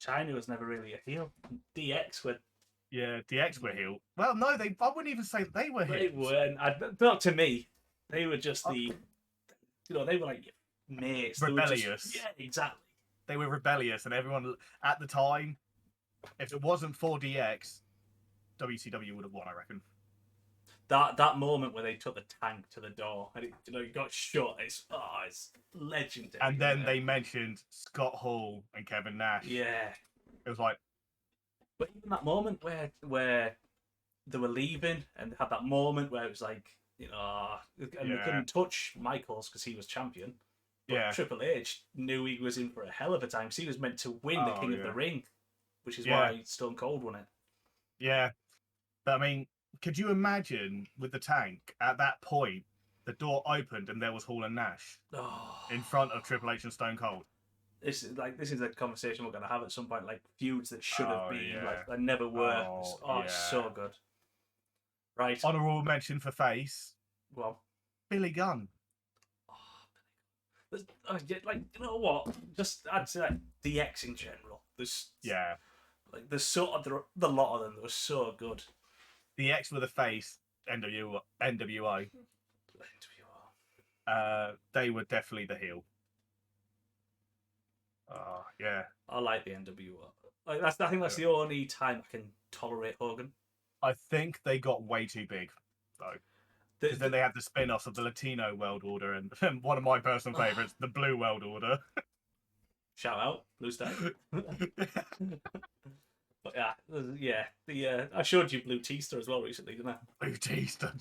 was never really a heel. DX were. Yeah, DX were heel. Well, no, I wouldn't even say that they were heel. They weren't. Not to me. They were just they were like mates. Rebellious. Yeah, exactly. They were rebellious, and everyone at the time, if it wasn't for DX, WCW would have won, I reckon. That moment where they took the tank to the door and it got shut, it's legendary. And then they mentioned Scott Hall and Kevin Nash. Yeah. It was like, but even that moment where they were leaving and they had that moment where it was like, and they couldn't touch Michaels because he was champion. But Triple H knew he was in for a hell of a time because he was meant to win the King of the Ring, which is why Stone Cold won it. Yeah. But I mean, could you imagine with the tank at that point, the door opened and there was Hall and Nash in front of Triple H and Stone Cold? This is a conversation we're going to have at some point, like feuds that should have been, like that never were. It's so good. Right. Honorable mention for face. Well, Billy Gunn. Like, you know what? Just I'd say like DX in general. There's sort of the lot of them that were so good. DX with a face, NWO. They were definitely the heel. Yeah. I like the NWO. Like I think that's the only time I can tolerate Hogan. I think they got way too big, though. Because then they had the spin-offs of the Latino World Order and one of my personal favourites, the Blue World Order. Shout out, Blue Stag. But I showed you Blue Teaster as well recently, didn't I? Blue Teaster.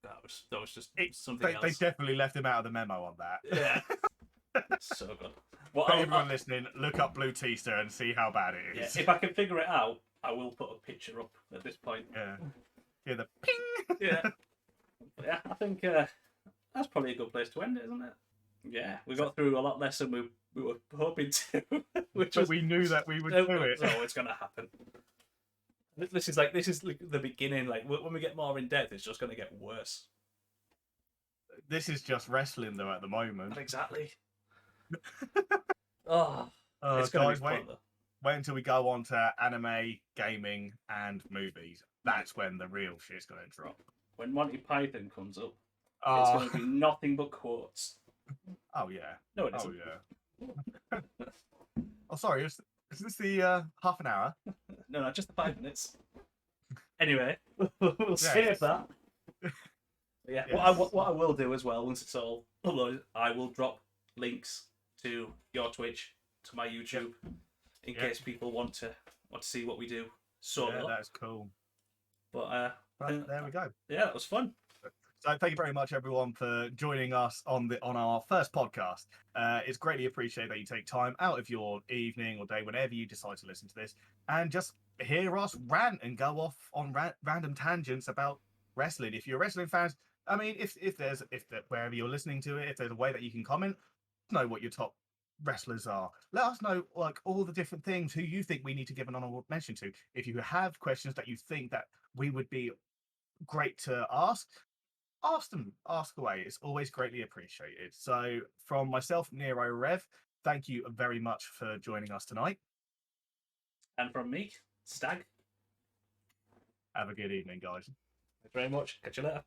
That was just something else. They definitely left him out of the memo on that. Yeah. So good. Well, for everyone listening, look up Blue Teaster and see how bad it is. Yeah, if I can figure it out, I will put a picture up at this point. Yeah. Yeah, the ping. Yeah. Yeah, I think that's probably a good place to end it, isn't it? Yeah, we got through a lot less than we were hoping to. We knew that we would do it. Oh, it's going to happen. This is the beginning. Like when we get more in depth, it's just going to get worse. This is just wrestling, though, at the moment. Exactly. It's going to be fun, though. Wait until we go on to anime, gaming, and movies. That's when the real shit's going to drop. When Monty Python comes up, it's going to be nothing but quotes. Oh, yeah. No, it isn't. Oh, yeah. Sorry. Is this the half an hour? No, just the 5 minutes. Anyway, we'll save that. Yeah. Yes. What I will do as well, once it's all uploaded, I will drop links to your Twitch, to my YouTube, in case people want to see what we do. Yeah, that's cool. But there we go. Yeah, that was fun. So thank you very much, everyone, for joining us on our first podcast. It's greatly appreciated that you take time out of your evening or day, whenever you decide to listen to this, and just hear us rant and go off on random tangents about wrestling. If you're wrestling fans, I mean, if wherever you're listening to it, if there's a way that you can comment, know what your top wrestlers are. Let us know like all the different things who you think we need to give an honorable mention to. If you have questions that you think that we would be great to ask them. Ask away. It's always greatly appreciated. So from myself, Nero Rev, thank you very much for joining us tonight. And from me, Stag. Have a good evening, guys. Thanks very much. Catch you later.